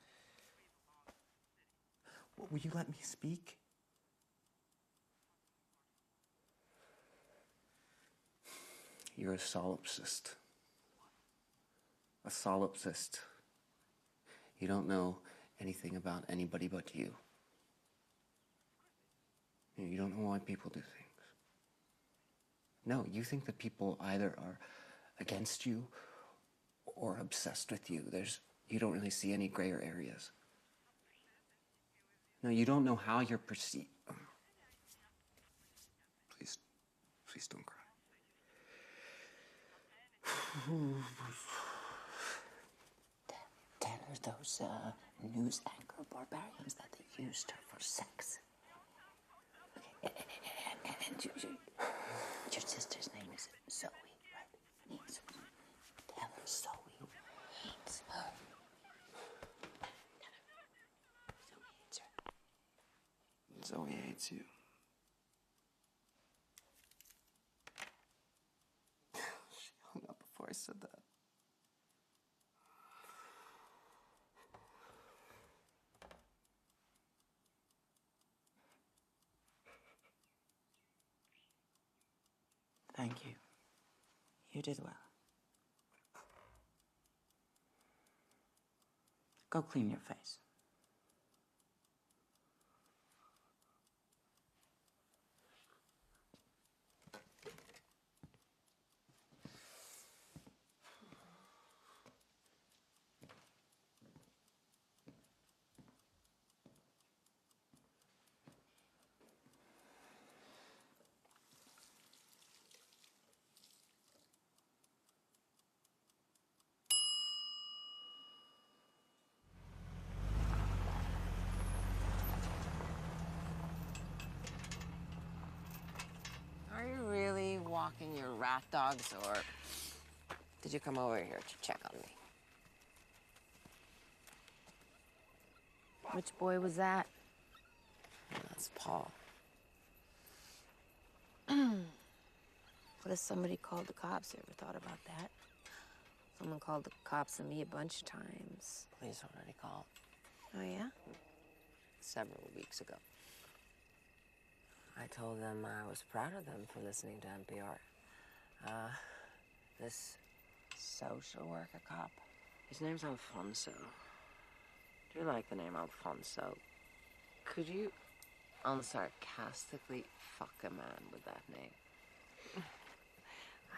Will you let me speak? You're a solipsist. A solipsist. You don't know anything about anybody but you. You don't know why people do things. No, you think that people either are against you or obsessed with you. You don't really see any grayer areas. No, you don't know how you're perceived. Please don't cry. Tell her those news anchor barbarians that they used her for sex. Okay. And your sister's name is Zoe, right? Yes. Tell her Zoe hates her. Zoe hates you. She hung up before I said that. Thank you. You did well. Go clean your face. Are you really walking your rat dogs, or did you come over here to check on me? Which boy was that? That's Paul. What if somebody called the cops? You ever thought about that? Someone called the cops on me a bunch of times. Police already called Oh, yeah? several weeks ago. I told them I was proud of them for listening to NPR. This social worker cop, his name's Alfonso. Do you like the name Alfonso? Could you unsarcastically fuck a man with that name?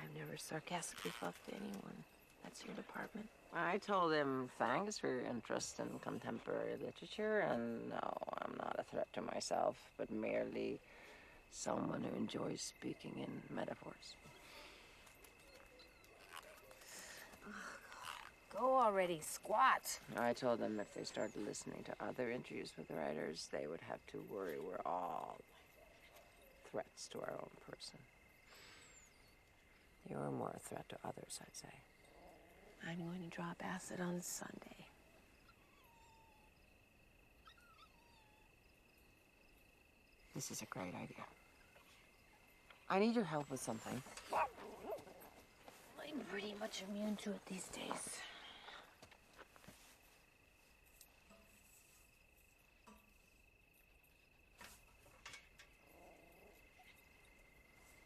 I've never sarcastically fucked anyone. That's your department. I told him thanks for your interest in contemporary literature, and no, I'm not a threat to myself, but merely someone who enjoys speaking in metaphors. Go already, squat. I told them if they started listening to other interviews with writers, they would have to worry we're all threats to our own person. You're more a threat to others, I'd say. I'm going to drop acid on Sunday. This is a great idea. I need your help with something. I'm pretty much immune to it these days.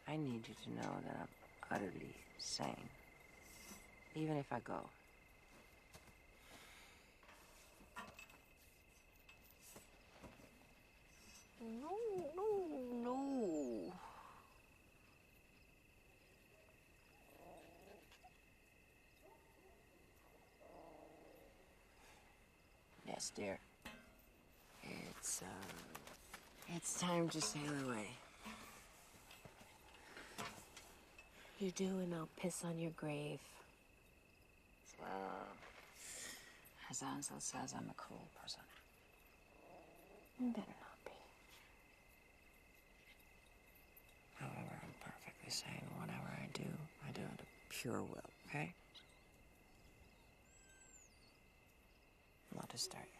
I need you to know that I'm utterly sane, even if I go. No. Yes, dear. It's time to sail away. You do, and I'll piss on your grave. Well, as Ansel says, I'm a cruel person. You better not be. However, I'm perfectly sane. Whatever I do out of pure will, okay? Not to start you.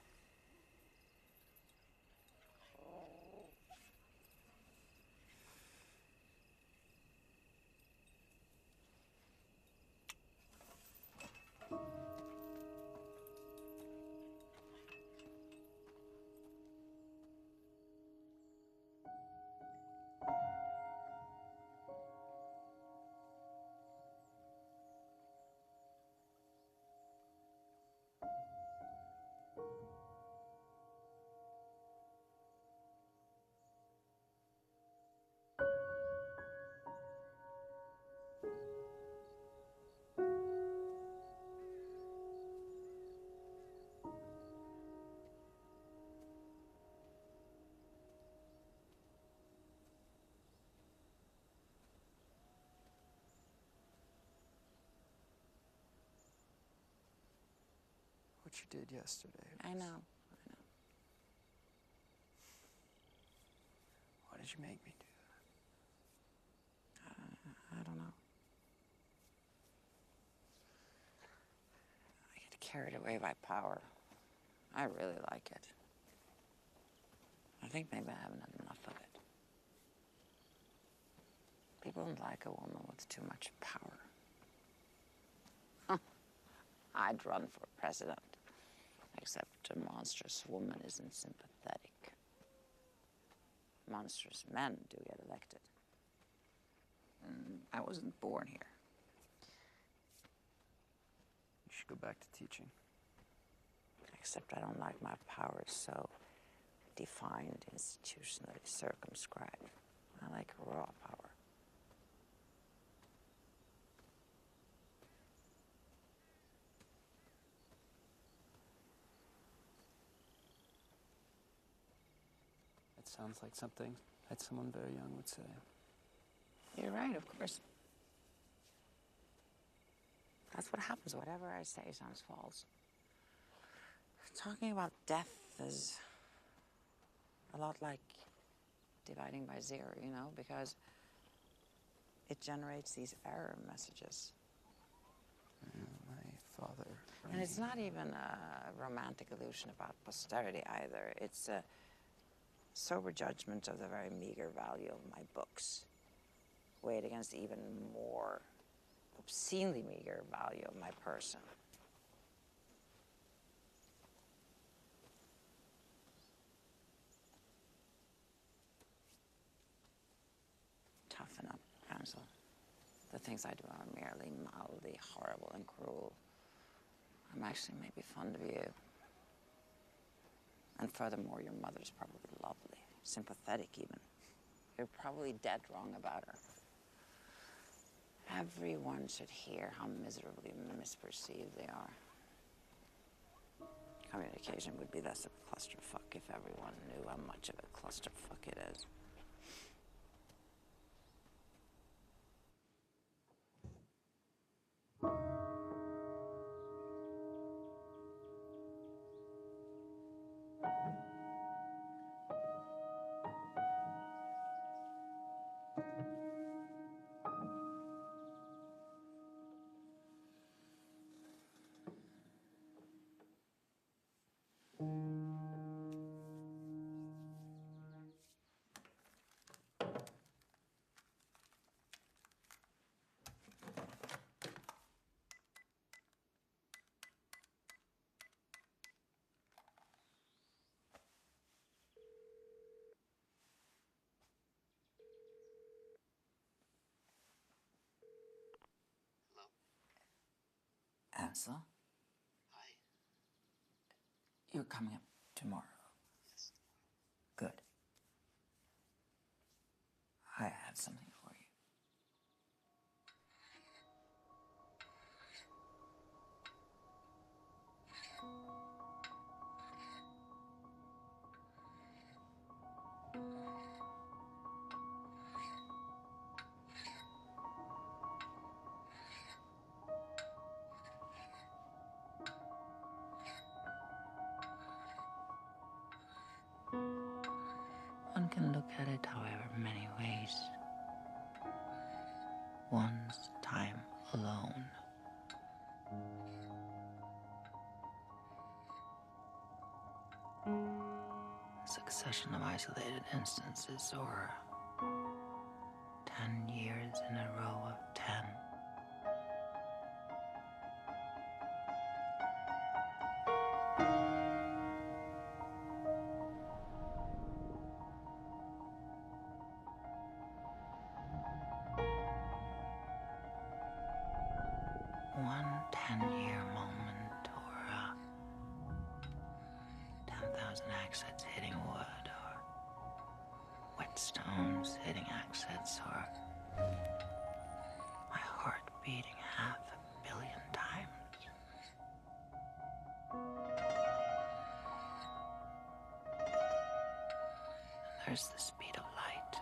what you did yesterday. I know. Why did you make me do I don't know. I get carried away by power. I really like it. I think maybe I haven't had enough of it. People don't like a woman with too much power. I'd run for president, except a monstrous woman isn't sympathetic. Monstrous men do get elected. I wasn't born here. You should go back to teaching. Except I don't like my powers so defined, institutionally circumscribed. I like raw power. It sounds like something that someone very young would say. You're right, of course. That's what happens. Whatever I say sounds false. Talking about death is a lot like dividing by zero, you know, because it generates these error messages. My father. And it's not even a romantic illusion about posterity either. It's a sober judgment of the very meager value of my books, weighed against the even more obscenely meager value of my person. Toughen up, Ansel. The things I do are merely mildly horrible and cruel. I'm actually maybe fond of you. And furthermore, your mother's probably lovely, sympathetic even. You're probably dead wrong about her. Everyone should hear how miserably misperceived they are. Communication would be less of a clusterfuck if everyone knew how much of a clusterfuck it is. Ansel? Hi. You're coming up tomorrow. Yes. Good. I have something for you. One can look at it however many ways. One's time alone. A succession of isolated instances, or 10 years in a row of 10. One 10-year moment, or 10,000 axes hitting wood, or whetstones hitting axes, or my heart beating 500 million times. And there's the speed of light.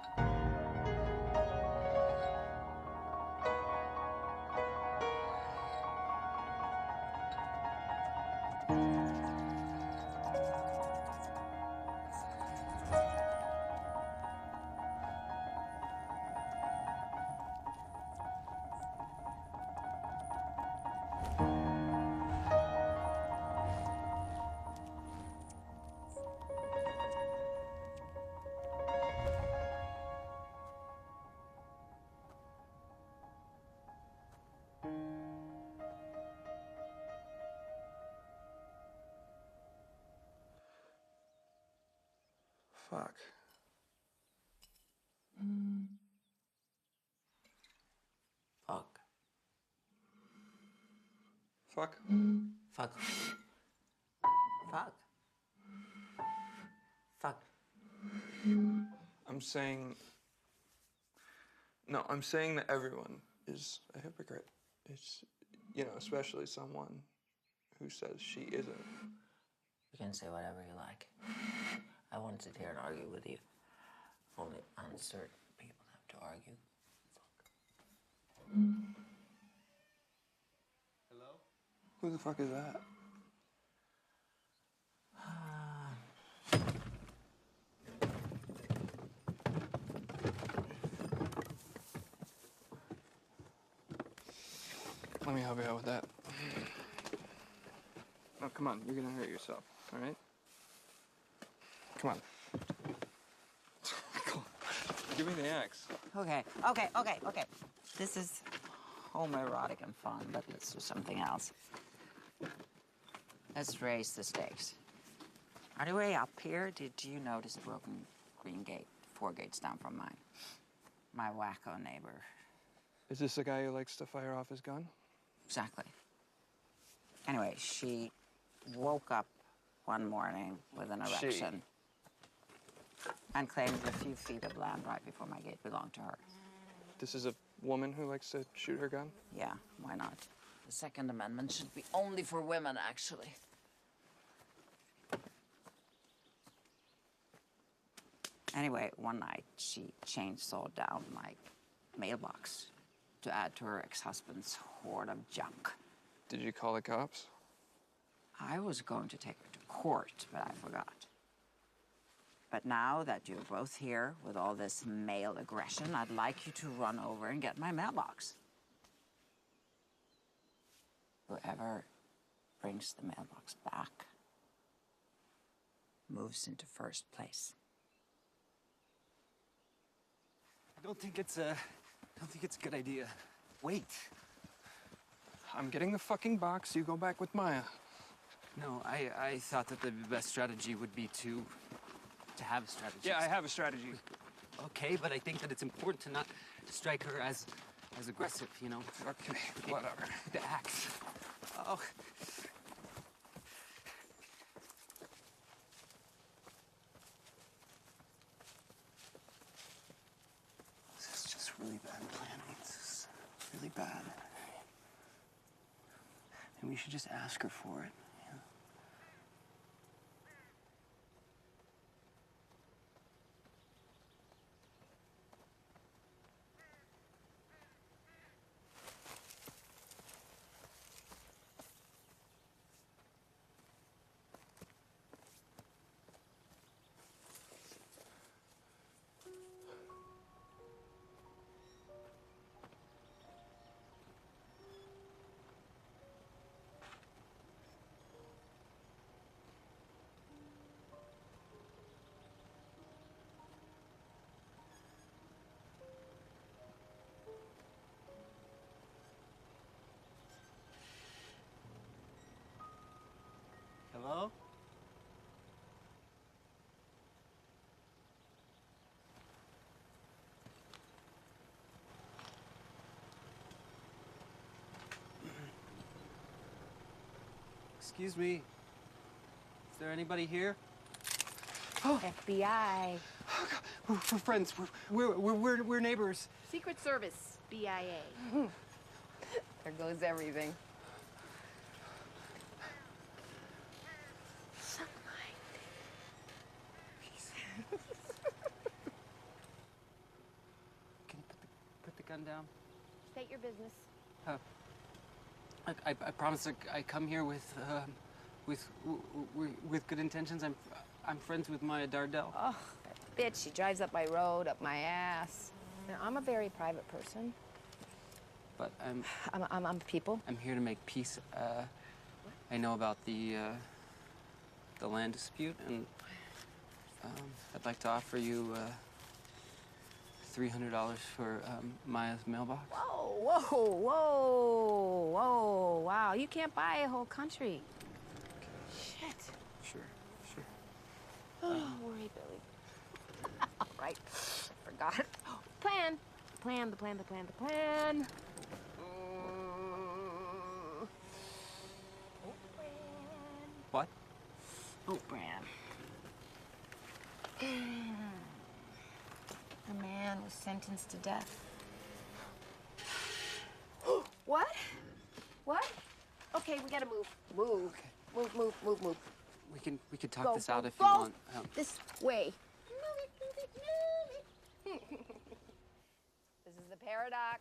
Fuck. Fuck. Fuck. Fuck. Fuck. Fuck. I'm saying. No, I'm saying that everyone is a hypocrite. It's, you know, especially someone who says she isn't. You can say whatever you like. I won't sit here and argue with you. Only uncertain people have to argue. Fuck. Who the fuck is that? Let me help you out with that. Oh, come on. You're gonna hurt yourself, all right? Come on. Come on. Give me the axe. Okay. This is homoerotic and fun, but let's do something else. Let's raise the stakes. On the way up here, did you notice the broken green gate, 4 gates down from mine? My wacko neighbor. Is this the guy who likes to fire off his gun? Exactly. Anyway, she woke up one morning with an erection and claimed the few feet of land right before my gate belonged to her. This is a woman who likes to shoot her gun? Yeah, why not? The Second Amendment should be only for women, actually. Anyway, one night she chainsawed down my mailbox to add to her ex-husband's hoard of junk. Did you call the cops? I was going to take her to court, but I forgot. But now that you're both here with all this male aggression, I'd like you to run over and get my mailbox. Whoever brings the mailbox back moves into first place. I don't think it's a good idea. Wait. I'm getting the fucking box. You go back with Maya. No, I thought that the best strategy would be to have a strategy. Yeah, I have a strategy. Okay, but I think that it's important to not strike her as aggressive, you know? Okay, whatever. The axe. Oh. This is just really bad planning. This is really bad. And we should just ask her for it. You know? Hello? Excuse me. Is there anybody here? FBI. We're friends. We're neighbors. Secret Service. BIA. There goes everything. Can you put the gun down? State your business. I promise I come here with good intentions. I'm friends with Maya Dardel. Oh, that bitch. She drives up my road, up my ass. Now, I'm a very private person. But I'm people. I'm here to make peace. I know about the land dispute, and I'd like to offer you $300 for Maya's mailbox. Whoa. Wow, you can't buy a whole country. Shit. Sure. Oh, worry, Billy. right? Forgot. Plan. The plan. What? Oat bran. A man was sentenced to death. What? What? Okay, we gotta move. Move. Move. We can talk Go, this out if go. you want. This way. This is the paradox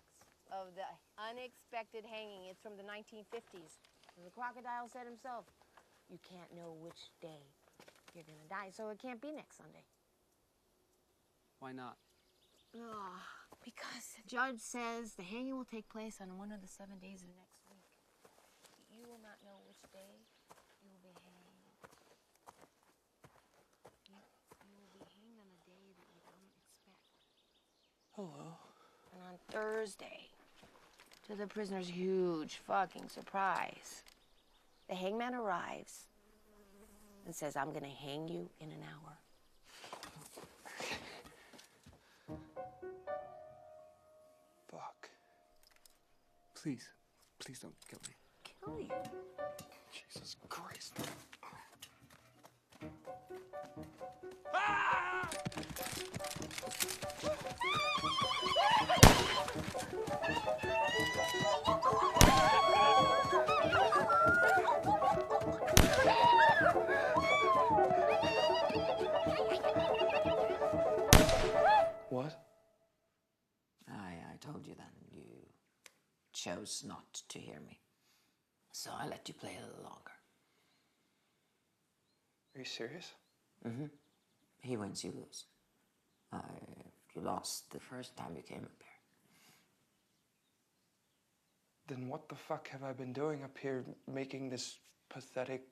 of the unexpected hanging. It's from the 1950s. The crocodile said himself, you can't know which day you're gonna die, so it can't be next Sunday. Why not? Oh, because the judge says the hanging will take place on one of the 7 days of next week. You will not know which day you will be hanged. You will be hanged on a day that you don't expect. Hello. And on Thursday, to the prisoner's huge fucking surprise, the hangman arrives and says, I'm gonna hang you in an hour. Fuck. Please don't kill me. Kill you? Jesus Christ. What? I told you then. You chose not to hear me. So I let you play a little longer. Are you serious? Mm-hmm. He wins, you lose. You lost the first time you came up here. Then what the fuck have I been doing up here making this pathetic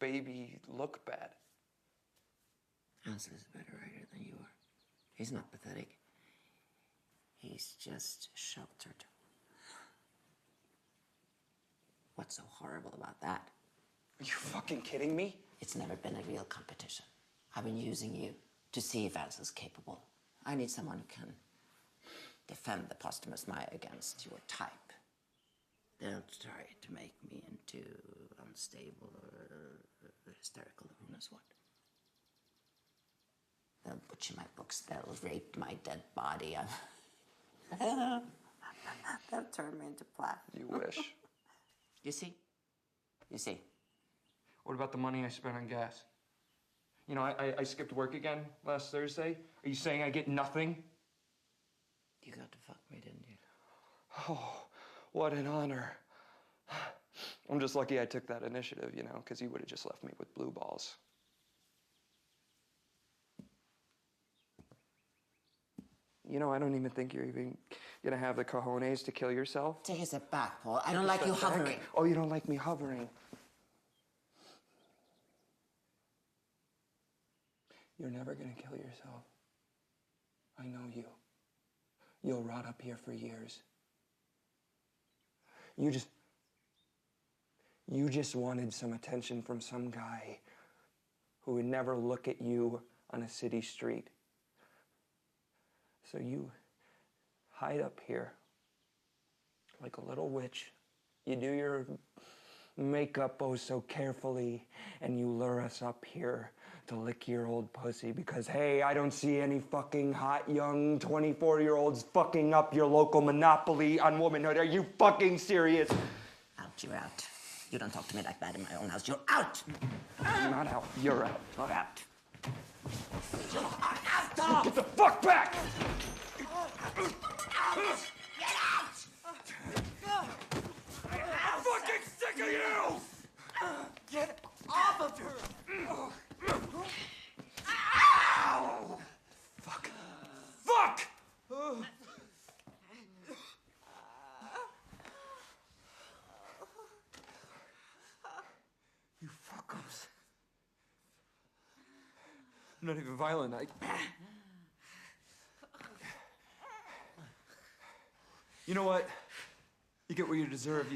baby look bad? Hansel is a better writer than you are. He's not pathetic. He's just sheltered. What's so horrible about that? Are you fucking kidding me? It's never been a real competition. I've been using you to see if Hansel's capable. I need someone who can defend the posthumous Maya against your type. Don't try to make me into unstable or hysterical, who knows what. They'll butcher my books, they'll rape my dead body. They'll turn me into plat. You wish. You see? You see? What about the money I spent on gas? You know, I skipped work again last Thursday. Are you saying I get nothing? You got to fuck me, didn't you? Oh, what an honor. I'm just lucky I took that initiative, you know, because you would have just left me with blue balls. You know, I don't even think you're even gonna have the cojones to kill yourself. Take a step back, Paul. I don't like you hovering. Oh, you don't like me hovering? You're never gonna kill yourself. I know you. You'll rot up here for years. You just wanted some attention from some guy who would never look at you on a city street. So you hide up here like a little witch. You do your makeup oh so carefully, and you lure us up here to lick your old pussy because, hey, I don't see any fucking hot young 24-year-olds fucking up your local monopoly on womanhood. Are you fucking serious? Out, you're out. You don't talk to me like that in my own house. You're out! I'm not out. You're out. You're out. You are out, Tom! Get the fuck back! Get out! I'm fucking sick of you! Get off of her! Ow! Fuck. Fuck! You fuckers. I'm not even violent. You know what? You get what you deserve.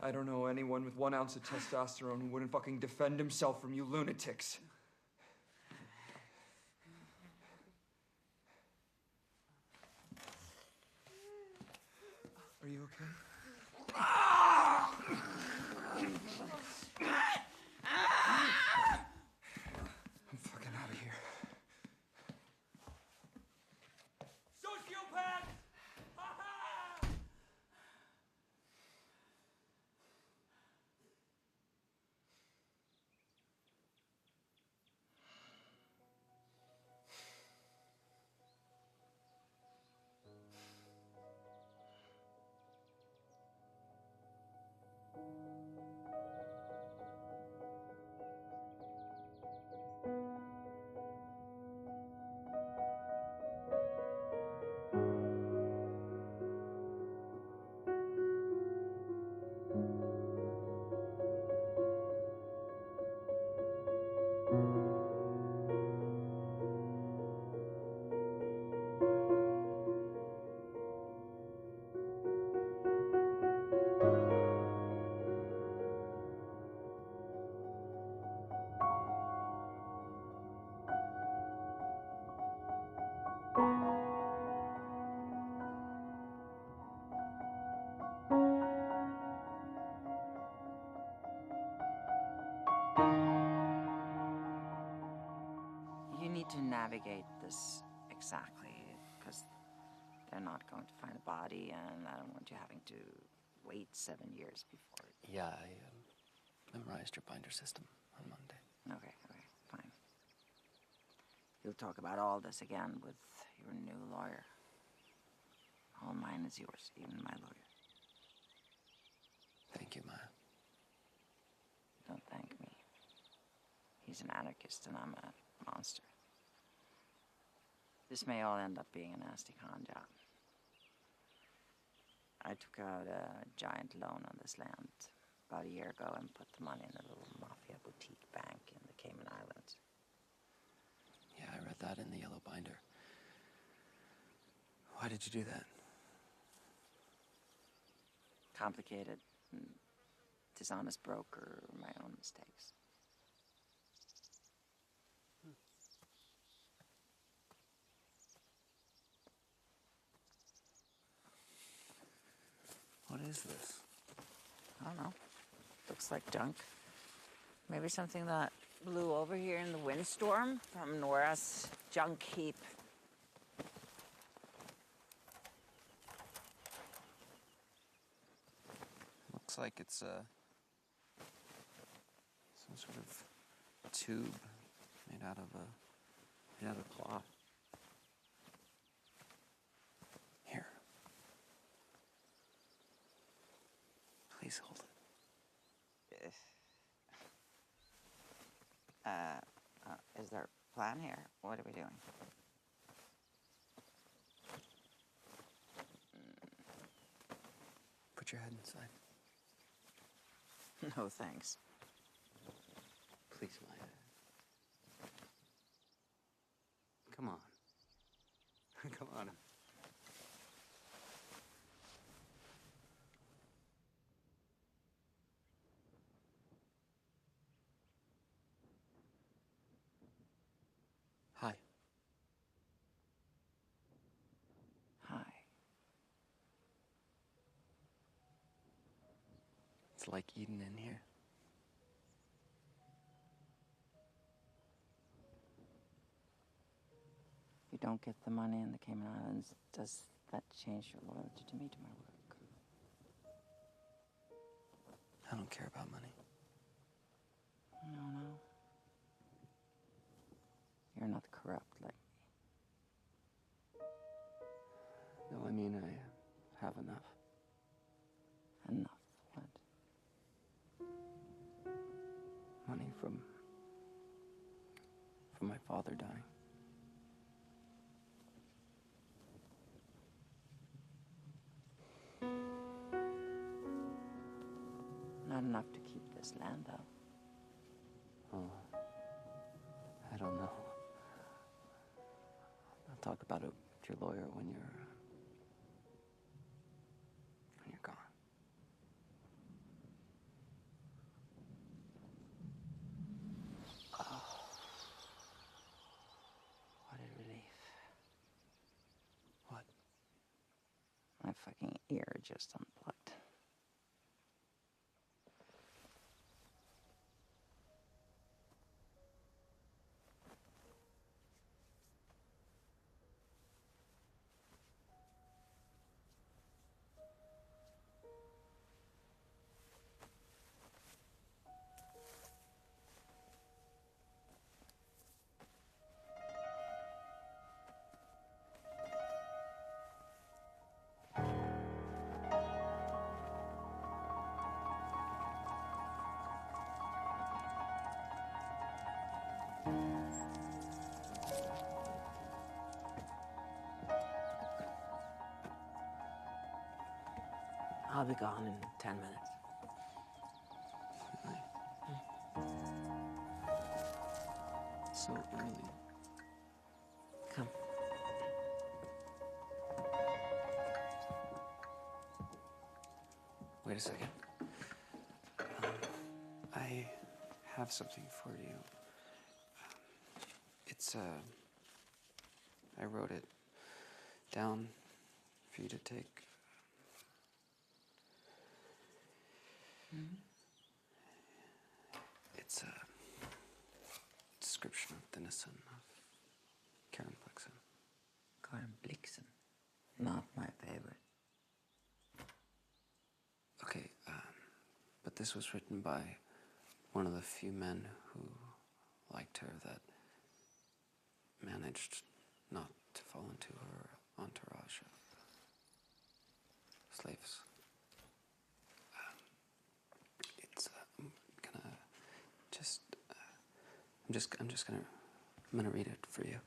I don't know anyone with 1 ounce of testosterone who wouldn't fucking defend himself from you lunatics. okay? I'm fucking out of here. Sociopath! You need to navigate this exactly, because they're not going to find a body, and I don't want you having to wait 7 years before. Yeah, I memorized your binder system on Monday. Okay, fine. You'll talk about all this again with your new lawyer. All mine is yours, even my lawyer. Thank you, Maya. Don't thank me. He's an anarchist and I'm a monster. This may all end up being a nasty con job. I took out a giant loan on this land about a year ago and put the money in a little mafia boutique bank in the Cayman Islands. Yeah, I read that in the yellow binder. Why did you do that? Complicated, dishonest broker, my own mistakes. What is this? I don't know. Looks like junk. Maybe something that blew over here in the windstorm from Nora's junk heap. Looks like it's some sort of tube made out of cloth. Here. Please hold it. Is there a plan here? What are we doing? Put your head inside. No, thanks. Please, Maya. Come on. Come on. Hi. Hi. It's like Eden in here. If you don't get the money in the Cayman Islands, does that change your loyalty to me, to my work? I don't care about money. No. You're not corrupt like me. No, I mean, I have enough. Enough. What? Money from my father dying. Not enough to keep this land, though. Oh, I don't know. I'll talk about it with your lawyer when you're gone. What a relief. What? My fucking ear just unplugged. I'll be gone in 10 minutes. So early. Come. Wait a second. I have something for you. It's, I wrote it down for you to take. It's a description of Denison of Karen Blixen. Karen Blixen. Not my favorite. Okay, but this was written by one of the few men who liked her that managed not to fall into her entourage of slaves. I'm gonna read it for you.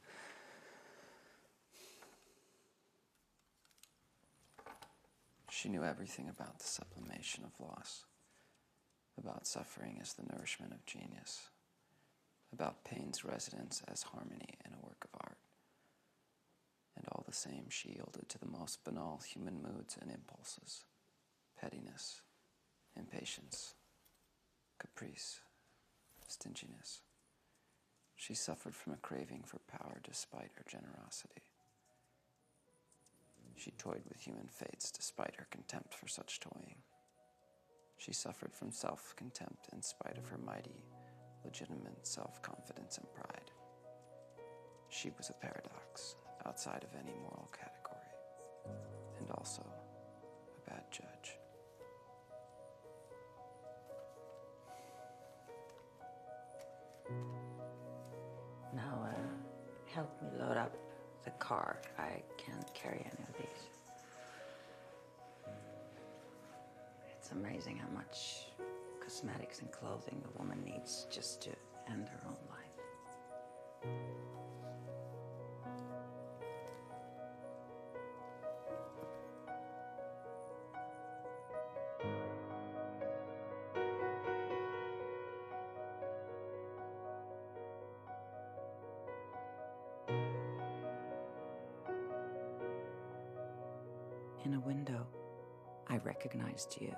She knew everything about the sublimation of loss, about suffering as the nourishment of genius, about pain's residence as harmony in a work of art. And all the same, she yielded to the most banal human moods and impulses: pettiness, impatience, caprice, stinginess. She suffered from a craving for power despite her generosity. She toyed with human fates despite her contempt for such toying. She suffered from self-contempt in spite of her mighty, legitimate self-confidence and pride. She was a paradox outside of any moral category, and also a bad judge. Now, help me load up the car. I can't carry any of these. It's amazing how much cosmetics and clothing a woman needs just to end her own life. In a window, I recognized you.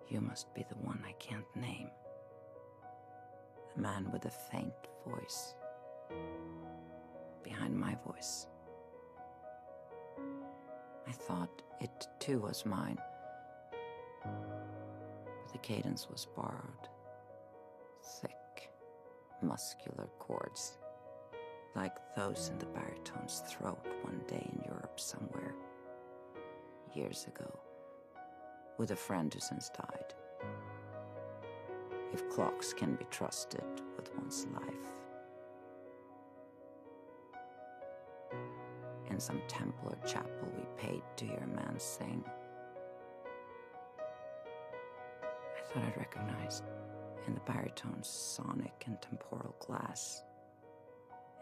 You must be the one I can't name. The man with a faint voice. Behind my voice. I thought it too was mine. But the cadence was borrowed. Thick, muscular chords. Like those in the baritone's throat one day in Europe somewhere, years ago, with a friend who since died. If clocks can be trusted with one's life. In some temple or chapel we paid to hear a man sing. I thought I'd recognized in the baritone's sonic and temporal glass,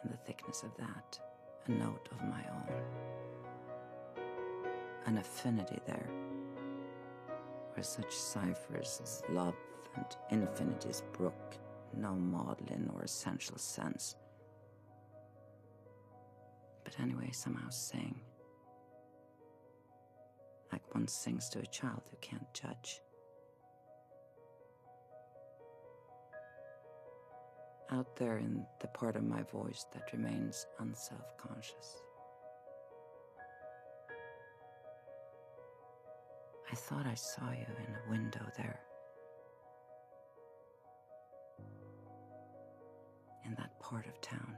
in the thickness of that, a note of my own. An affinity there, where such ciphers as love and infinities brook no maudlin or essential sense. But anyway, somehow sing. Like one sings to a child who can't judge. Out there in the part of my voice that remains unself-conscious. I thought I saw you in a window there. In that part of town.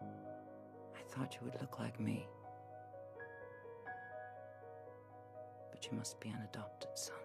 I thought you would look like me. But you must be an adopted son.